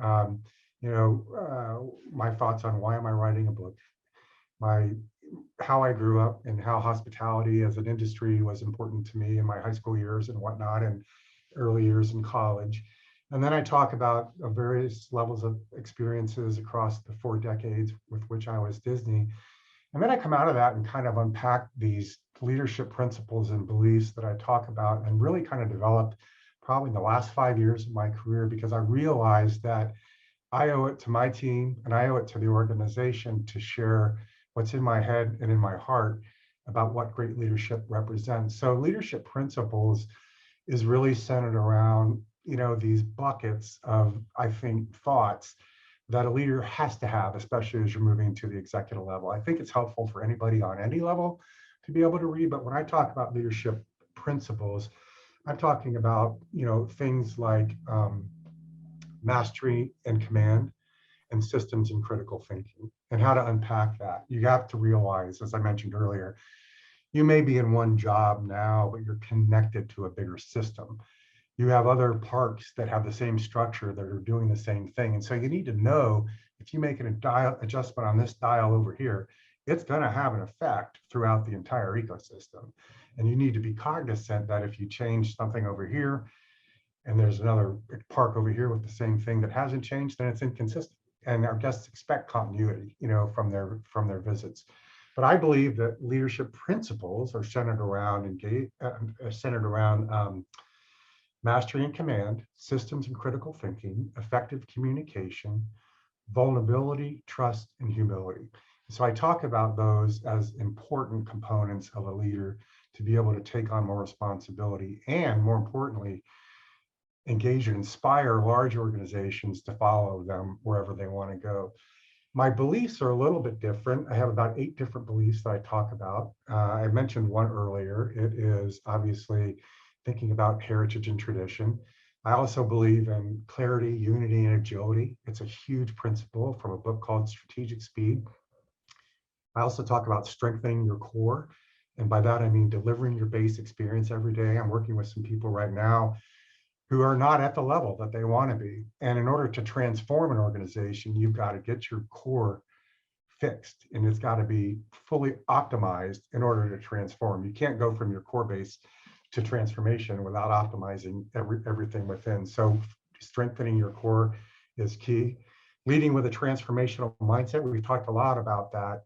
my thoughts on why am I writing a book, how I grew up, and how hospitality as an industry was important to me in my high school years and whatnot, and early years in college. And then I talk about various levels of experiences across the 4 decades with which I was Disney. And then I come out of that and kind of unpack these leadership principles and beliefs that I talk about, and really kind of developed probably in the last 5 years of my career, because I realized that I owe it to my team and I owe it to the organization to share what's in my head and in my heart about what great leadership represents. So leadership principles is really centered around, these buckets of, I think, thoughts that a leader has to have, especially as you're moving to the executive level. I think it's helpful for anybody on any level to be able to read, but when I talk about leadership principles, I'm talking about, things like mastery and command, and systems and critical thinking, and how to unpack that. You have to realize, as I mentioned earlier, you may be in one job now, but you're connected to a bigger system. You have other parks that have the same structure that are doing the same thing. And so you need to know, if you make an adjustment on this dial over here, it's going to have an effect throughout the entire ecosystem. And you need to be cognizant that if you change something over here and there's another park over here with the same thing that hasn't changed, then it's inconsistent. And our guests expect continuity, from their visits. But I believe that leadership principles are centered around mastery and command, systems and critical thinking, effective communication, vulnerability, trust, and humility. So I talk about those as important components of a leader to be able to take on more responsibility, and more importantly, engage and inspire large organizations to follow them wherever they want to go. My beliefs are a little bit different. I have about 8 different beliefs that I talk about. I mentioned one earlier. It is obviously thinking about heritage and tradition. I also believe in clarity, unity, and agility. It's a huge principle from a book called Strategic Speed. I also talk about strengthening your core. And by that, I mean delivering your base experience every day. I'm working with some people right now who are not at the level that they want to be. And in order to transform an organization, you've got to get your core fixed, and it's got to be fully optimized in order to transform. You can't go from your core base to transformation without optimizing everything within. So strengthening your core is key. Leading with a transformational mindset. We've talked a lot about that.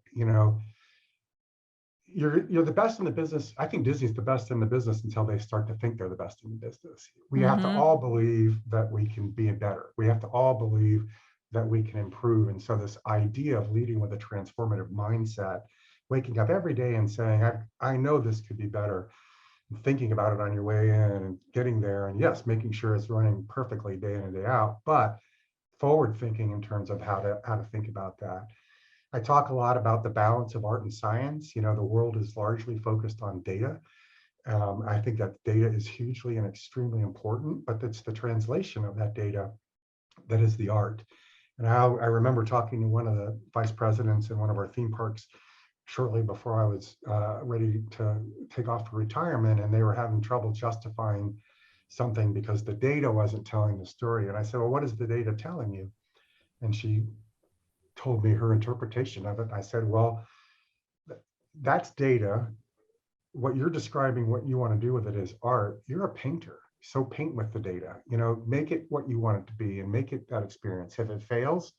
You're the best in the business. I think Disney's the best in the business until they start to think they're the best in the business. We have to all believe that we can be better. We have to all believe that we can improve. And so this idea of leading with a transformative mindset, waking up every day and saying, I know this could be better, and thinking about it on your way in and getting there. And yes, making sure it's running perfectly day in and day out, but forward thinking in terms of how to think about that. I talk a lot about the balance of art and science. The world is largely focused on data. I think that data is hugely and extremely important, but it's the translation of that data that is the art. And I remember talking to one of the vice presidents in one of our theme parks shortly before I was ready to take off for retirement, and they were having trouble justifying something because the data wasn't telling the story. And I said, well, what is the data telling you? And she told me her interpretation of it. I said, well, that's data. What you're describing, what you want to do with it is art. You're a painter. So paint with the data, make it what you want it to be and make it that experience. If it fails,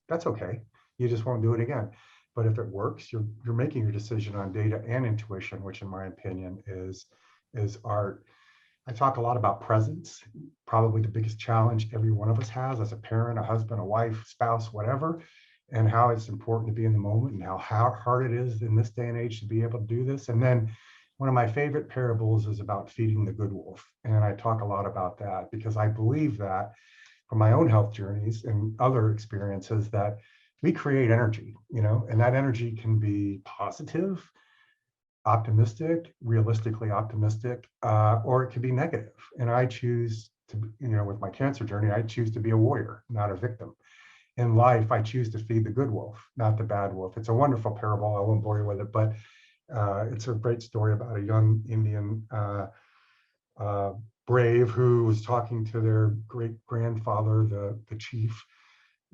that's okay. You just won't do it again. But if it works, you're making your decision on data and intuition, which in my opinion is art. I talk a lot about presence, probably the biggest challenge every one of us has as a parent, a husband, a wife, spouse, whatever, and how it's important to be in the moment and how hard it is in this day and age to be able to do this. And then one of my favorite parables is about feeding the good wolf. And I talk a lot about that because I believe that from my own health journeys and other experiences that we create energy, and that energy can be positive, optimistic, realistically optimistic, or it can be negative. And I choose to, with my cancer journey, I choose to be a warrior, not a victim. In life, I choose to feed the good wolf, not the bad wolf. It's a wonderful parable. I won't bore you with it, but it's a great story about a young Indian brave who was talking to their great grandfather, the chief,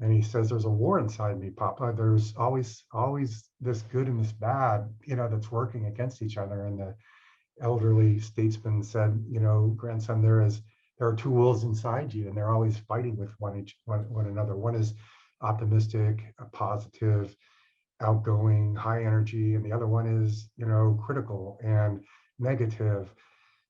and he says, "There's a war inside me, Papa. There's always this good and this bad, that's working against each other." And the elderly statesman said, "Grandson, there are two wolves inside you, and they're always fighting with one another. One is optimistic, positive, outgoing, high energy, and the other one is, critical and negative."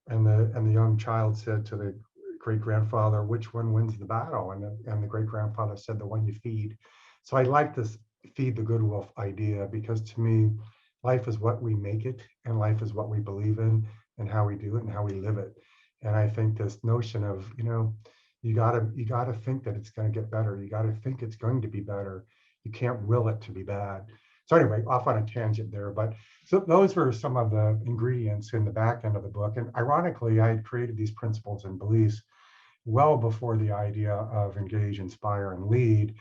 And the young child said to the great grandfather, "Which one wins the battle?" And the great grandfather said, "The one you feed." So I like this feed the good wolf idea because to me, life is what we make it, and life is what we believe in, and how we do it, and how we live it. And I think this notion of, you gotta think that it's going to get better. You got to think it's going to be better. You can't will it to be bad. So anyway, off on a tangent there, but so those were some of the ingredients in the back end of the book. And ironically, I had created these principles and beliefs well before the idea of engage, inspire, and lead.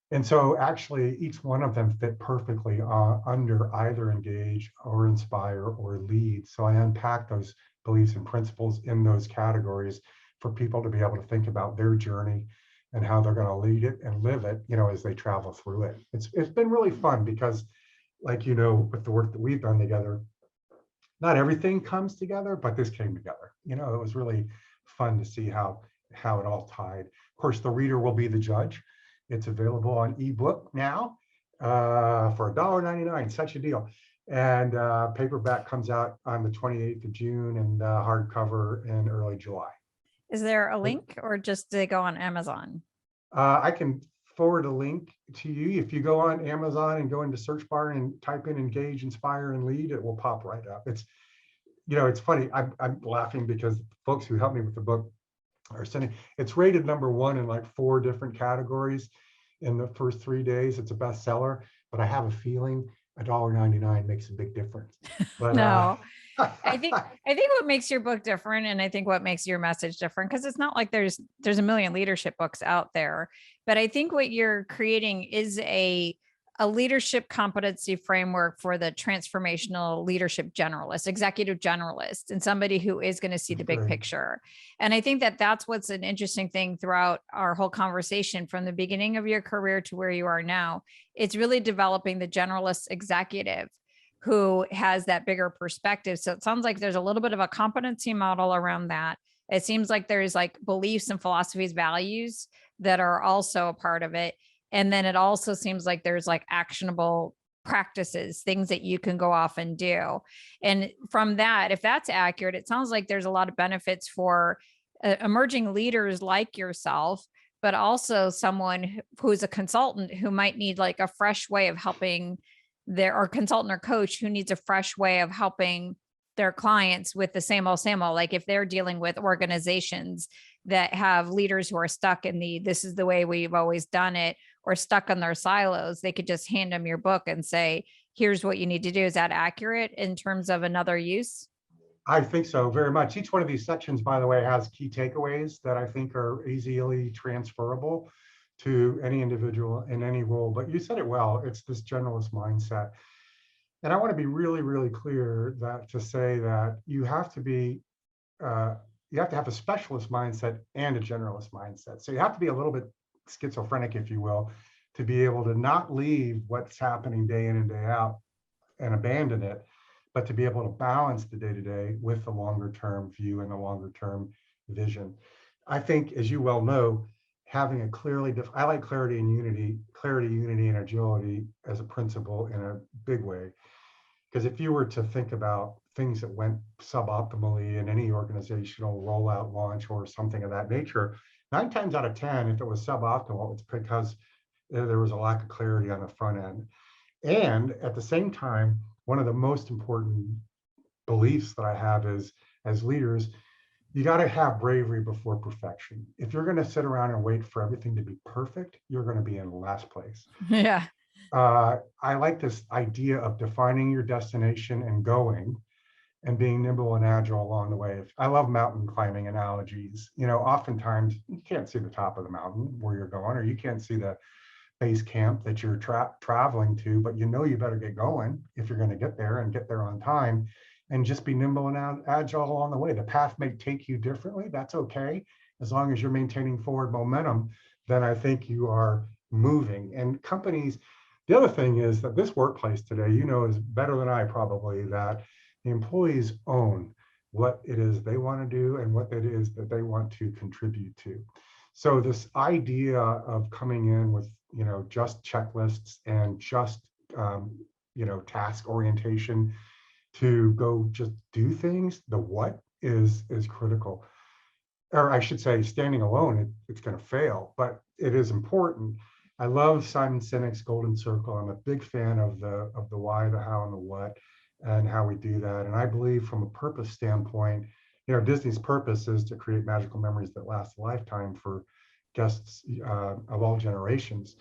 And so actually each one of them fit perfectly under either engage or inspire or lead. So I unpack those beliefs and principles in those categories for people to be able to think about their journey and how they're going to lead it and live it, as they travel through it. It's been really fun because, like, with the work that we've done together, not everything comes together, but this came together. It was really fun to see how it all tied. Of course, the reader will be the judge. It's available on ebook now for $1.99, such a deal. And paperback comes out on the 28th of June and hardcover in early July. Is there a link or just they go on Amazon? I can forward a link to you. If you go on Amazon and go into search bar and type in engage, inspire, and lead, it will pop right up. It's, it's funny. I'm laughing because folks who helped me with the book are sending, it's rated #1 in like 4 different categories in the first 3 days. It's a bestseller, but I have a feeling $1.99 makes a big difference. But no. I think what makes your book different, and I think what makes your message different, because it's not like there's a million leadership books out there, but I think what you're creating is a leadership competency framework for the transformational leadership generalist, executive generalist, and somebody who is going to see the big picture. And I think that that's what's an interesting thing throughout our whole conversation from the beginning of your career to where you are now. It's really developing the generalist executive who has that bigger perspective. So it sounds like there's a little bit of a competency model around that. It seems like there's like beliefs and philosophies, values that are also a part of it. And then it also seems like there's like actionable practices, things that you can go off and do. And from that, if that's accurate, it sounds like there's a lot of benefits for emerging leaders like yourself, but also someone who's a consultant who might need like a fresh way of helping or consultant or coach who needs a fresh way of helping their clients with the same old, like if they're dealing with organizations that have leaders who are stuck in this is the way we've always done it, or stuck on their silos, they could just hand them your book and say, here's what you need to do. Is that accurate in terms of another use? I think so, very much. Each one of these sections, by the way, has key takeaways that I think are easily transferable to any individual in any role. But you said it well, it's this generalist mindset. And I want to be really, really clear that to say that you have to be, you have to have a specialist mindset and a generalist mindset. So you have to be a little bit schizophrenic, if you will, to be able to not leave what's happening day in and day out and abandon it, but to be able to balance the day-to-day with the longer term view and the longer term vision. I think, as you well know, having a clearly, I like clarity and unity, and agility as a principle in a big way. Because if you were to think about things that went suboptimally in any organizational rollout, launch, or something of that nature, 9 times out of 10, if it was suboptimal, it's because there was a lack of clarity on the front end. And at the same time, one of the most important beliefs that I have is, as leaders, you got to have bravery before perfection. If you're going to sit around and wait for everything to be perfect, you're going to be in last place. Yeah. I like this idea of defining your destination and going and being nimble and agile along the way. I love mountain climbing analogies. You know, oftentimes you can't see the top of the mountain where you're going, or you can't see the base camp that you're traveling to, but you know you better get going if you're going to get there and get there on time, and just be nimble and agile along the way. The path may take you differently. That's okay. As long as you're maintaining forward momentum, then I think you are moving. And companies, the other thing is that this workplace today, you know, is better than I probably, that the employees own what it is they want to do and what it is that they want to contribute to. So this idea of coming in with, you know, just checklists and just, you know, task orientation to go just do things, the what is critical. Or I should say, standing alone, it's going to fail, but it is important. I love Simon Sinek's Golden Circle. I'm a big fan of the why, the how, and the what, and how we do that. And I believe from a purpose standpoint, you know, Disney's purpose is to create magical memories that last a lifetime for guests of all generations.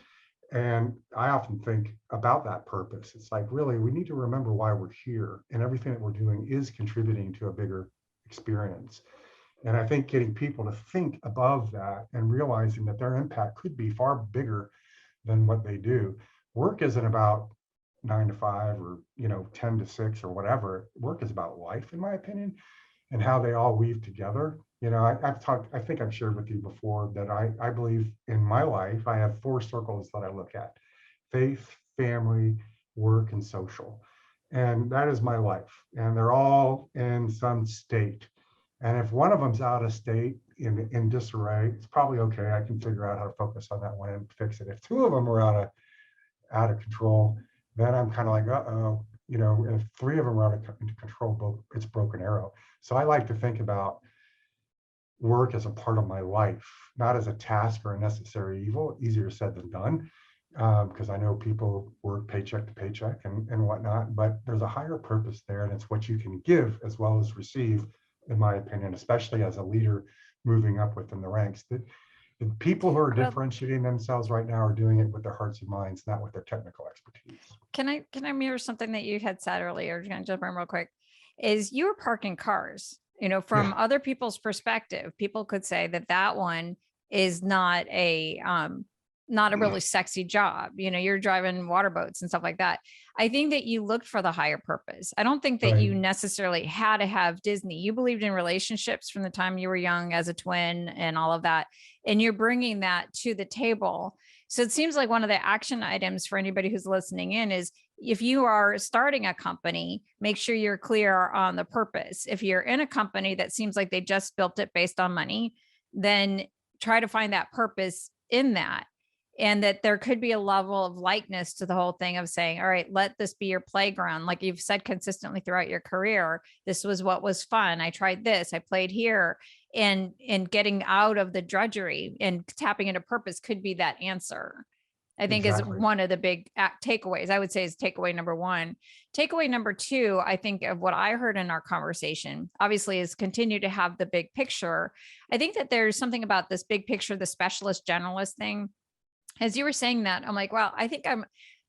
And I often think about that purpose. It's like, really, we need to remember why we're here, and everything that we're doing is contributing to a bigger experience. And I think getting people to think above that and realizing that their impact could be far bigger than what they do. Work isn't about 9 to 5 or, you know, 10 to 6 or whatever. Work is about life, in my opinion, and how they all weave together. You know, I've talked, I think I've shared with you before that I believe in my life, I have 4 circles that I look at: faith, family, work, and social. And that is my life. And they're all in some state. And if one of them's out of state, in disarray, it's probably okay. I can figure out how to focus on that one and fix it. If 2 of them are out of control, then I'm kind of like, uh-oh. You know, if 3 of them are out of control, it's broken arrow. So I like to think about work as a part of my life, not as a task or a necessary evil. Easier said than done, because I know people work paycheck to paycheck and whatnot, but there's a higher purpose there, and it's what you can give as well as receive, in my opinion, especially as a leader moving up within the ranks. The people who are differentiating themselves right now are doing it with their hearts and minds, not with their technical expertise. Can I mirror something that you had said earlier? I'm going to jump in real quick. Is you were parking cars, you know, from other people's perspective, people could say that one is not a really sexy job. You know, you're driving water boats and stuff like that. I think that you looked for the higher purpose. I don't think that you necessarily had to have Disney. You believed in relationships from the time you were young as a twin and all of that. And you're bringing that to the table. So it seems like one of the action items for anybody who's listening in is, if you are starting a company, make sure you're clear on the purpose. If you're in a company that seems like they just built it based on money, then try to find that purpose in that. And that there could be a level of likeness to the whole thing of saying, all right, let this be your playground. Like you've said consistently throughout your career, this was what was fun. I tried this, I played here, and getting out of the drudgery and tapping into purpose could be that answer. I think is one of the big takeaways. I would say is takeaway number 1. Takeaway number 2, I think of what I heard in our conversation, obviously, is continue to have the big picture. I think that there's something about this big picture, the specialist generalist thing. As you were saying that, I'm like, wow, I think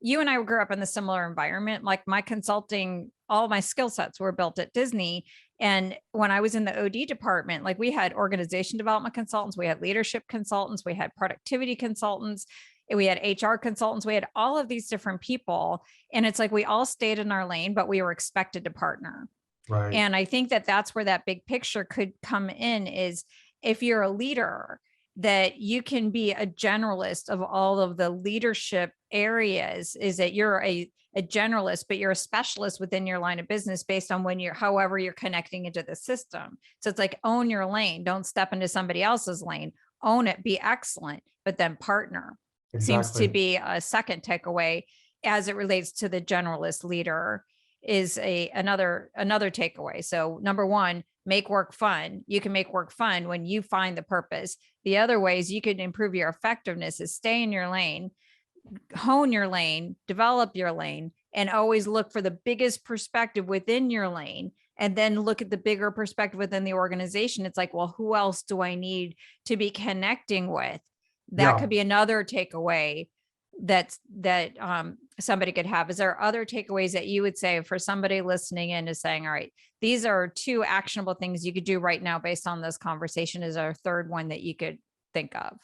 you and I grew up in the similar environment. Like my consulting, all my skill sets were built at Disney. And when I was in the OD department, like we had organization development consultants, we had leadership consultants, we had productivity consultants, we had HR consultants, we had all of these different people. And it's like we all stayed in our lane, but we were expected to partner. Right. And I think that that's where that big picture could come in, is if you're a leader, that you can be a generalist of all of the leadership areas, is that you're a generalist, but you're a specialist within your line of business based on however you're connecting into the system. So it's like, own your lane, don't step into somebody else's lane, own it, be excellent, but then partner. Seems to Exactly. be a second takeaway as it relates to the generalist leader, is another takeaway. So number one, make work fun. You can make work fun when you find the purpose. The other ways you can improve your effectiveness is stay in your lane, hone your lane, develop your lane, and always look for the biggest perspective within your lane. And then look at the bigger perspective within the organization. It's like, well, who else do I need to be connecting with? That Yeah. could be another takeaway that somebody could have. Is there other takeaways that you would say for somebody listening in, is saying, all right, these are 2 actionable things you could do right now based on this conversation? Is there a third one that you could think of?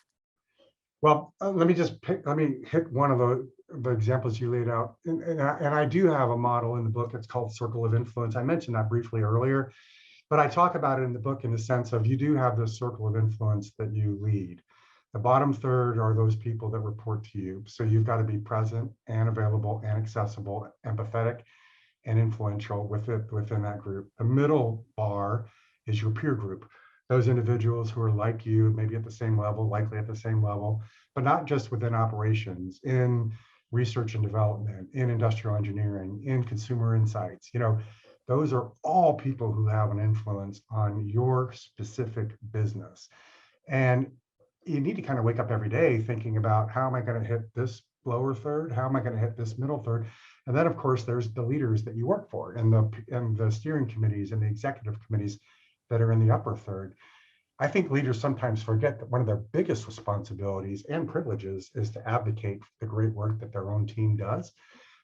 Well, let me hit one of the examples you laid out. And I do have a model in the book. It's called Circle of Influence. I mentioned that briefly earlier, but I talk about it in the book in the sense of, you do have this circle of influence that you lead. The bottom third are those people that report to you. So you've got to be present and available and accessible, empathetic and influential within that group. The middle bar is your peer group. Those individuals who are like you, maybe at the same level, likely at the same level, but not just within operations, in research and development, in industrial engineering, in consumer insights. Those are all people who have an influence on your specific business. And you need to kind of wake up every day thinking about, how am I going to hit this lower third? How am I going to hit this middle third? And then, of course, there's the leaders that you work for, and the steering committees and the executive committees that are in the upper third. I think leaders sometimes forget that one of their biggest responsibilities and privileges is to advocate for the great work that their own team does.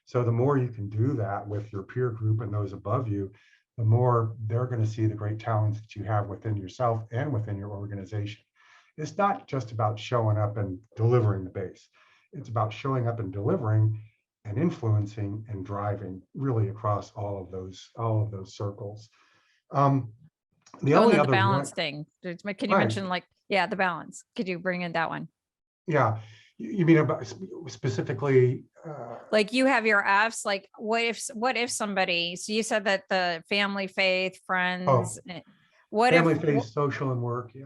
So the more you can do that with your peer group and those above you, the more they're going to see the great talents that you have within yourself and within your organization. It's not just about showing up and delivering the base. It's about showing up and delivering and influencing and driving really across all of those circles. The Oh, and only then the other balance one, thing. Can you right? mention, like, the balance? Could you bring in that one? Yeah, you mean about specifically? Like, you have your F's, like, what if somebody, so you said that the family, faith, friends, what if, Family, faith, social, and work. Yeah.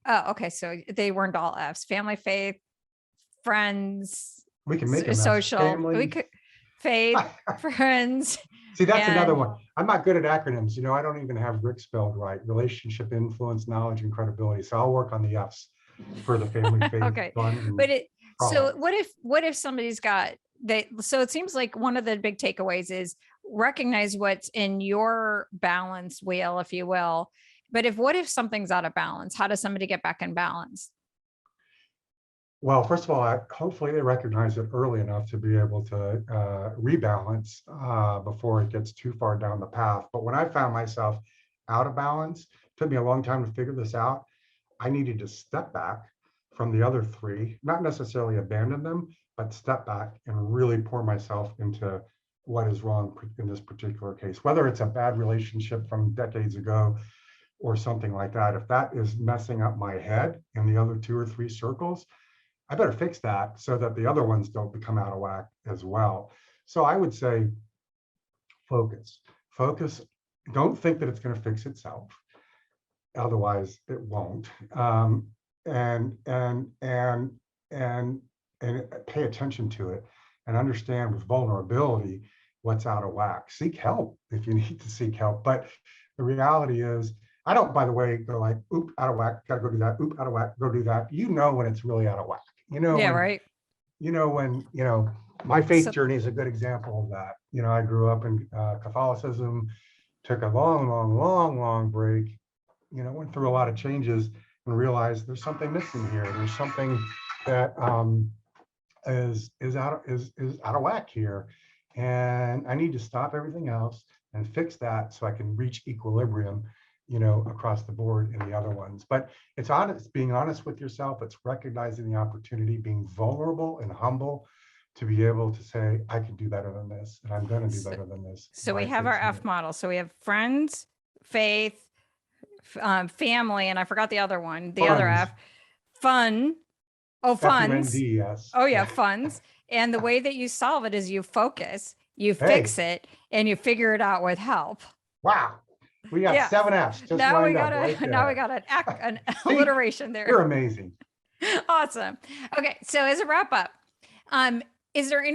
oh, okay. So they weren't all F's: family, faith, friends, We can make a mess. social, we Family. could, faith, friends. See, that's another And one. I'm not good at acronyms. I don't even have RIC spelled right. Relationship, influence, knowledge, and credibility. So I'll work on the F's for the family, faith, okay. fun. But so Product. what if somebody's got so it seems like one of the big takeaways is recognize what's in your balance wheel, if you will. But what if something's out of balance? How does somebody get back in balance? Well, first of all, hopefully they recognize it early enough to be able to rebalance before it gets too far down the path. But when I found myself out of balance, it took me a long time to figure this out. I needed to step back from the other 3, not necessarily abandon them, but step back and really pour myself into what is wrong in this particular case, whether it's a bad relationship from decades ago or something like that. If that is messing up my head in the other 2 or 3 circles, I better fix that so that the other ones don't become out of whack as well. So I would say focus. Don't think that it's going to fix itself. Otherwise it won't. And pay attention to it and understand with vulnerability what's out of whack. Seek help if you need to seek help. But the reality is, I don't, by the way, go like, oop, out of whack, gotta go do that, oop, out of whack, go do that. When it's really out of whack. Yeah, right. My faith So, journey is a good example of that. I grew up in Catholicism, took a long break, went through a lot of changes and realized there's something missing here. There's something that is out of whack here. And I need to stop everything else and fix that so I can reach equilibrium, across the board in the other ones. But it's honest, being honest with yourself. It's recognizing the opportunity, being vulnerable and humble to be able to say, I can do better than this, and I'm going to do better than this. So we have our F model. So we have friends, faith, family, and I forgot the other one, the other F, fun. Oh, funds. F-U-N-D, yes. Oh yeah, funds. And the way that you solve it is you focus, you fix it, and you figure it out with help. Wow. We got 7 F's. Just now we got an alliteration there. You're amazing. Awesome. Okay. So as a wrap up, is there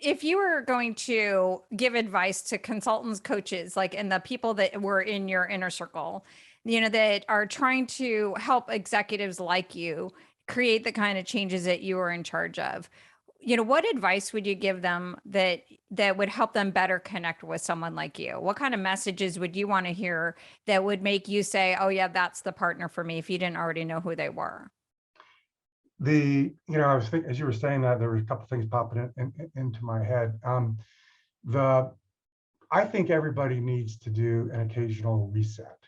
if you were going to give advice to consultants, coaches, like, and the people that were in your inner circle, that are trying to help executives like you create the kind of changes that you are in charge of, what advice would you give them that would help them better connect with someone like you? What kind of messages would you want to hear that would make you say, oh yeah, that's the partner for me, if you didn't already know who they were? I was thinking, as you were saying that, there were a couple of things popping into my head. I think everybody needs to do an occasional reset.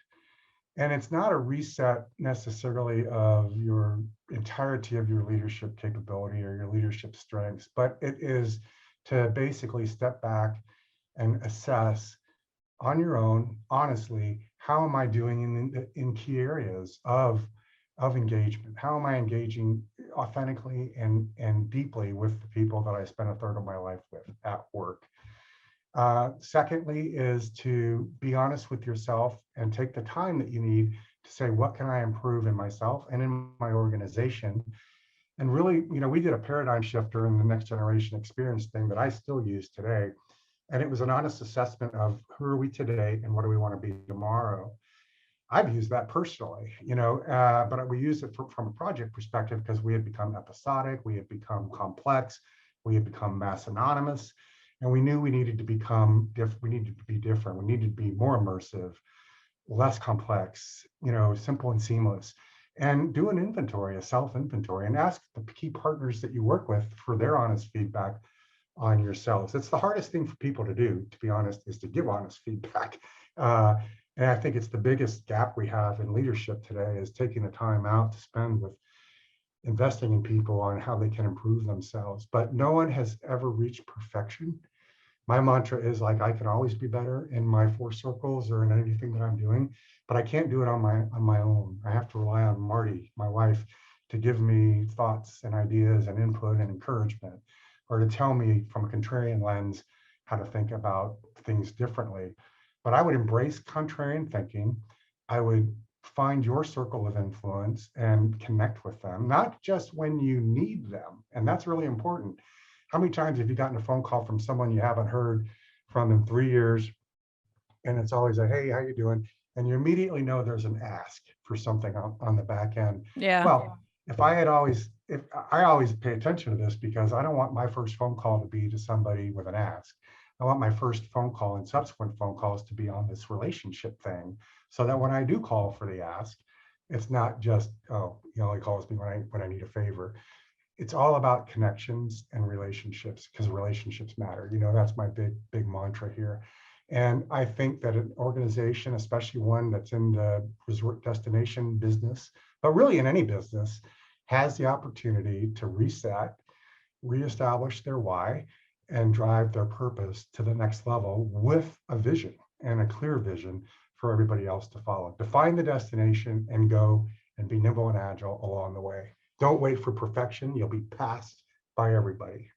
And it's not a reset necessarily of your entirety of your leadership capability or your leadership strengths, but it is to basically step back and assess on your own, honestly, how am I doing in key areas of engagement? How am I engaging authentically and deeply with the people that I spend a third of my life with at work? Secondly, is to be honest with yourself and take the time that you need to say, what can I improve in myself and in my organization? And really, we did a paradigm shift during the next generation experience thing that I still use today. And it was an honest assessment of who are we today and what do we want to be tomorrow? I've used that personally, but we use it from a project perspective because we had become episodic, we had become complex, we had become mass anonymous. And we knew we needed to become different. We needed to be different. We needed to be more immersive, less complex, simple and seamless. And do an inventory, a self-inventory, and ask the key partners that you work with for their honest feedback on yourselves. It's the hardest thing for people to do, to be honest, is to give honest feedback. And I think it's the biggest gap we have in leadership today, is taking the time out to spend with investing in people on how they can improve themselves. But no one has ever reached perfection. My mantra is, like, I can always be better in my 4 circles or in anything that I'm doing, but I can't do it on my own. I have to rely on Marty, my wife, to give me thoughts and ideas and input and encouragement, or to tell me from a contrarian lens how to think about things differently. But I would embrace contrarian thinking. I would find your circle of influence and connect with them, not just when you need them. And that's really important. How many times have you gotten a phone call from someone you haven't heard from in 3 years? And it's always like, hey, how you doing? And you immediately know there's an ask for something on the back end. Yeah. Well, if I always pay attention to this, because I don't want my first phone call to be to somebody with an ask. I want my first phone call and subsequent phone calls to be on this relationship thing, so that when I do call for the ask, it's not just, oh, he only calls me when I need a favor. It's all about connections and relationships, because relationships matter. That's my big mantra here. And I think that an organization, especially one that's in the resort destination business, but really in any business, has the opportunity to reset, reestablish their why, and drive their purpose to the next level with a vision, and a clear vision for everybody else to follow. Define the destination and go, and be nimble and agile along the way. Don't wait for perfection. You'll be passed by everybody.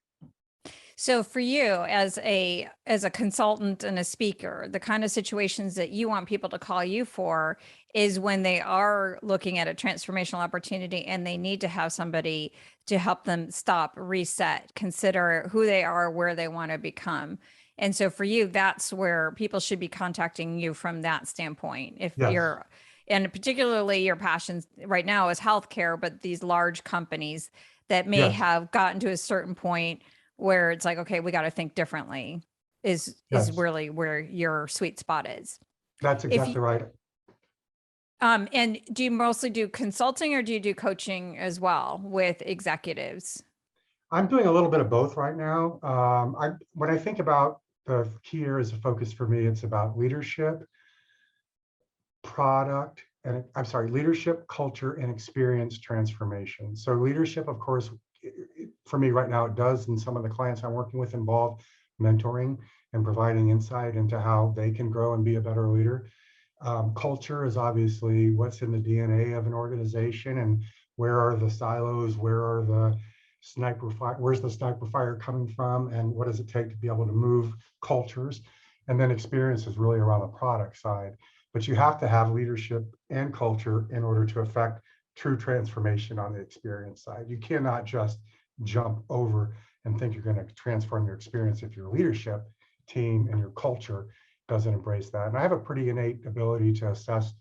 So for you, as a consultant and a speaker, the kind of situations that you want people to call you for is when they are looking at a transformational opportunity and they need to have somebody to help them stop, reset, consider who they are, where they want to become. And so for you, that's where people should be contacting you from that standpoint. If you're, and particularly your passion right now is healthcare, but these large companies that may have gotten to a certain point where it's like, okay, we got to think differently is really where your sweet spot is. That's exactly right. And do you mostly do consulting, or do you do coaching as well with executives? I'm doing a little bit of both right now. When I think about the key areas of focus for me, it's about leadership, product, and leadership, culture, and experience transformation. So leadership, of course, for me right now, it does, and some of the clients I'm working with involve mentoring and providing insight into how they can grow and be a better leader. Culture is obviously what's in the DNA of an organization, and where are the silos, where's the sniper fire coming from, and what does it take to be able to move cultures. And then experience is really around the product side. But you have to have leadership and culture in order to affect true transformation on the experience side. You cannot just jump over and think you're going to transform your experience if your leadership team and your culture doesn't embrace that. And I have a pretty innate ability to assess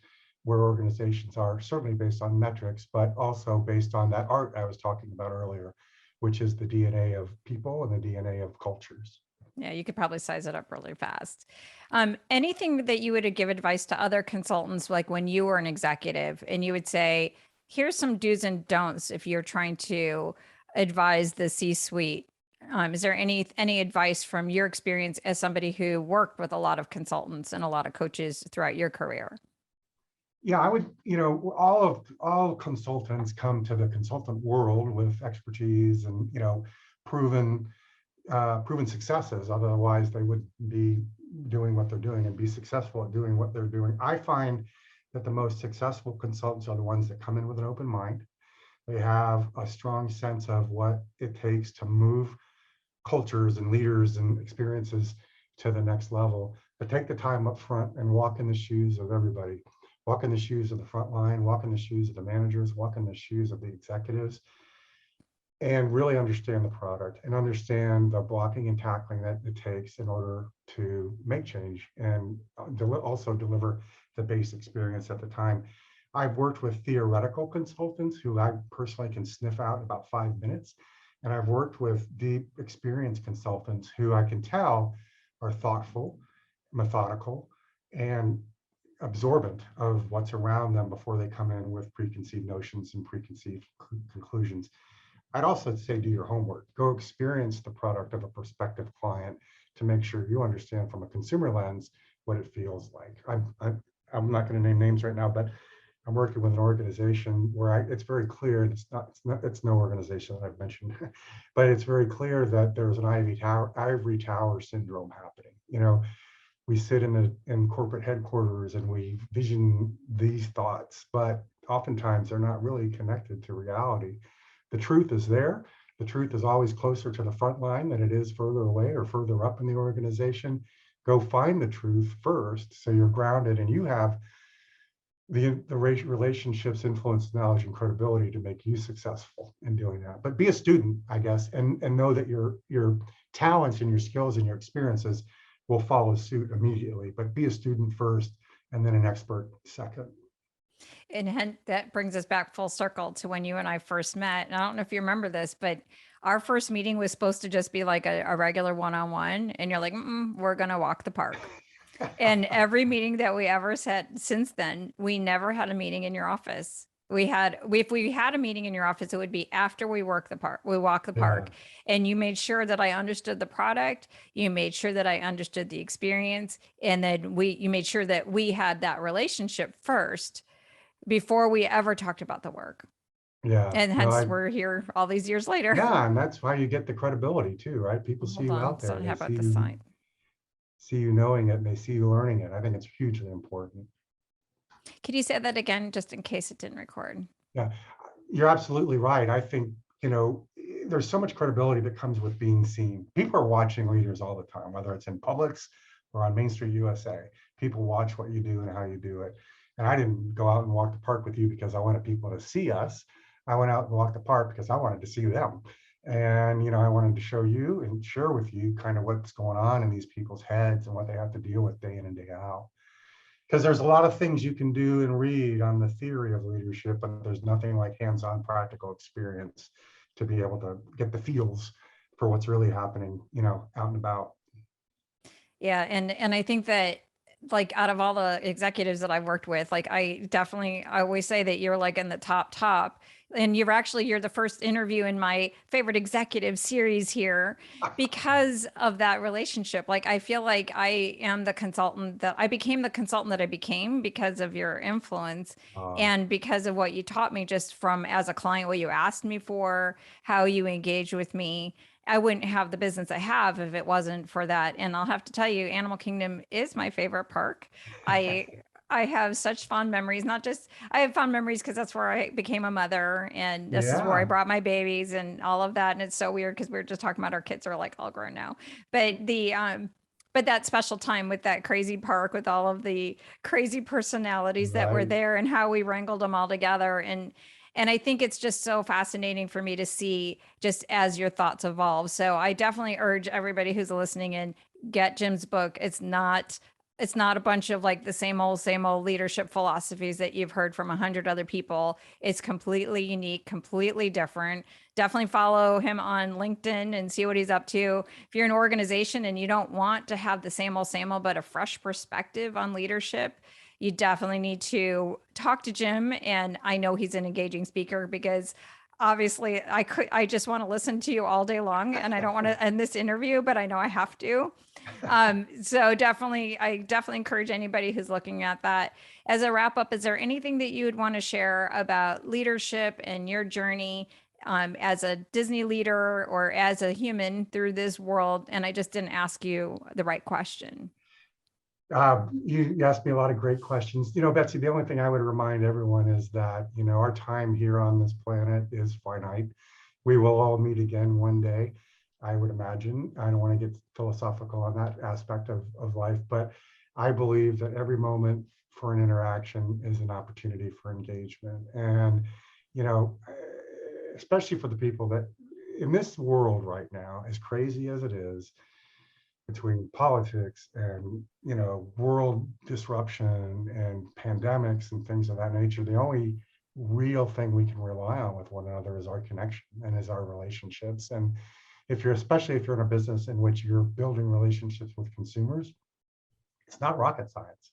where organizations are, certainly based on metrics, but also based on that art I was talking about earlier, which is the DNA of people and the DNA of cultures. Yeah, you could probably size it up really fast. Anything that you would give advice to other consultants, like when you were an executive and you would say, here's some do's and don'ts if you're trying to advise the C-suite. Is there any advice from your experience as somebody who worked with a lot of consultants and a lot of coaches throughout your career? Yeah, I would, all consultants come to the consultant world with expertise and, proven successes. Otherwise, they wouldn't be doing what they're doing and be successful at doing what they're doing. I find that the most successful consultants are the ones that come in with an open mind. They have a strong sense of what it takes to move cultures and leaders and experiences to the next level, but take the time up front and walk in the shoes of everybody. Walk in the shoes of the front line, walk in the shoes of the managers, walk in the shoes of the executives, and really understand the product and understand the blocking and tackling that it takes in order to make change and also deliver the base experience at the time. I've worked with theoretical consultants who I personally can sniff out in about 5 minutes. And I've worked with deep experience consultants who I can tell are thoughtful, methodical, and absorbent of what's around them before they come in with preconceived notions and preconceived conclusions. I'd also say do your homework. Go experience the product of a prospective client to make sure you understand from a consumer lens what it feels like. I'm not going to name names right now, but I'm working with an organization where it's very clear, and it's no organization that I've mentioned, but it's very clear that there's an ivory tower syndrome happening. We sit in corporate headquarters and we vision these thoughts, but oftentimes they're not really connected to reality. The truth is there. The truth is always closer to the front line than it is further away or further up in the organization. Go find the truth first so you're grounded and you have the relationships, influence, knowledge, and credibility to make you successful in doing that. But be a student, I guess, and know that your talents and your skills and your experiences will follow suit immediately. But be a student first and then an expert second. And that brings us back full circle to when you and I first met. And I don't know if you remember this, but our first meeting was supposed to just be like a regular one-on-one. And you're like, we're going to walk the park. And every meeting that we ever had since then, we never had a meeting in your office. If we had a meeting in your office, it would be after we walk the park. And you made sure that I understood the product. You made sure that I understood the experience. And then you made sure that we had that relationship first before we ever talked about the work. Yeah. And hence we're here all these years later. Yeah. And that's why you get the credibility too, right? People see you out there. So how about the sign? See you knowing it and they see you learning it. I think it's hugely important. Could you say that again, just in case it didn't record? Yeah, you're absolutely right. I think, there's so much credibility that comes with being seen. People are watching leaders all the time, whether it's in Publix or on Main Street USA. People watch what you do and how you do it. And I didn't go out and walk the park with you because I wanted people to see us. I went out and walked the park because I wanted to see them. And, I wanted to show you and share with you kind of what's going on in these people's heads and what they have to deal with day in and day out. Because there's a lot of things you can do and read on the theory of leadership, but there's nothing like hands-on practical experience to be able to get the feels for what's really happening, out and about. Yeah. And I think that like out of all the executives that I've worked with, like I always say that you're like in the top And you're the first interview in my favorite executive series here because of that relationship. Like, I feel like I am the consultant that I became the consultant that I became because of your influence and because of what you taught me just from as a client, what you asked me for, how you engage with me. I wouldn't have the business I have if it wasn't for that. And I'll have to tell you, Animal Kingdom is my favorite park. I I have such fond memories, not just I have fond memories because that's where I became a mother and this is where I Yeah, brought my babies and all of that. And it's so weird because we were just talking about our kids are like all grown now. But that special time with that crazy park with all of the crazy personalities that were right. there and how we wrangled them all together. And I think it's just so fascinating for me to see just as your thoughts evolve. So I definitely urge everybody who's listening in, get Jim's book. It's not a bunch of like the same old leadership philosophies that you've heard from 100 other people. It's completely unique, completely different. Definitely follow him on LinkedIn and see what he's up to. If you're an organization and you don't want to have the same old, but a fresh perspective on leadership, you definitely need to talk to Jim. And I know he's an engaging speaker because obviously I just want to listen to you all day long and I don't want to end this interview, but I know I have to. So I definitely encourage anybody who's looking at that. As a wrap up, is there anything that you would want to share about leadership and your journey as a Disney leader or as a human through this world? And I just didn't ask you the right question. You asked me a lot of great questions. Betsy, the only thing I would remind everyone is that, our time here on this planet is finite. We will all meet again one day, I would imagine. I don't want to get philosophical on that aspect of life, but I believe that every moment for an interaction is an opportunity for engagement. And, you know, especially for the people that in this world right now, as crazy as it is, between politics and world disruption and pandemics and things of that nature, the only real thing we can rely on with one another is our connection and is our relationships. And especially if you're in a business in which you're building relationships with consumers, it's not rocket science.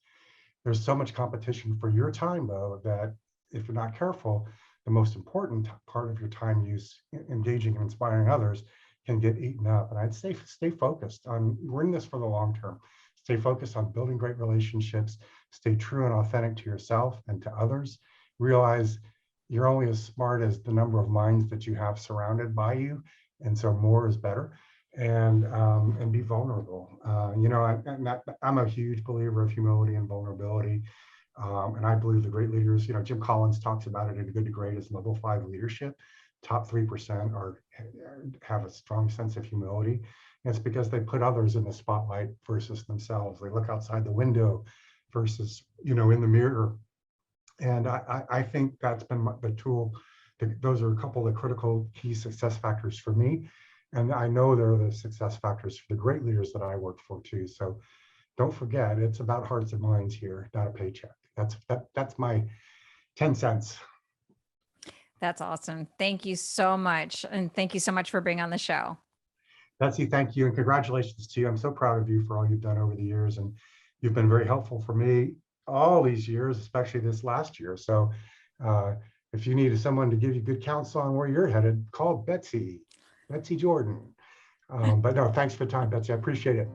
There's so much competition for your time, though, that if you're not careful, the most important part of your time use engaging and inspiring others can get eaten up. And I'd say stay focused on, we're in this for the long term. Stay focused on building great relationships, stay true and authentic to yourself and to others. Realize you're only as smart as the number of minds that you have surrounded by you. And so more is better. And be vulnerable. I'm a huge believer of humility and vulnerability. And I believe the great leaders, Jim Collins talks about it in Good to Great as level 5 leadership. Top 3% have a strong sense of humility. And it's because they put others in the spotlight versus themselves. They look outside the window versus, in the mirror. And I think that's been the tool. Those are a couple of the critical key success factors for me. And I know they're the success factors for the great leaders that I work for too. So don't forget, it's about hearts and minds here, not a paycheck. That's my 10 cents. That's awesome. Thank you so much. And thank you so much for being on the show. Betsy, thank you. And congratulations to you. I'm so proud of you for all you've done over the years. And you've been very helpful for me all these years, especially this last year. So if you need someone to give you good counsel on where you're headed, call Betsy Jordyn. But no, thanks for the time, Betsy. I appreciate it.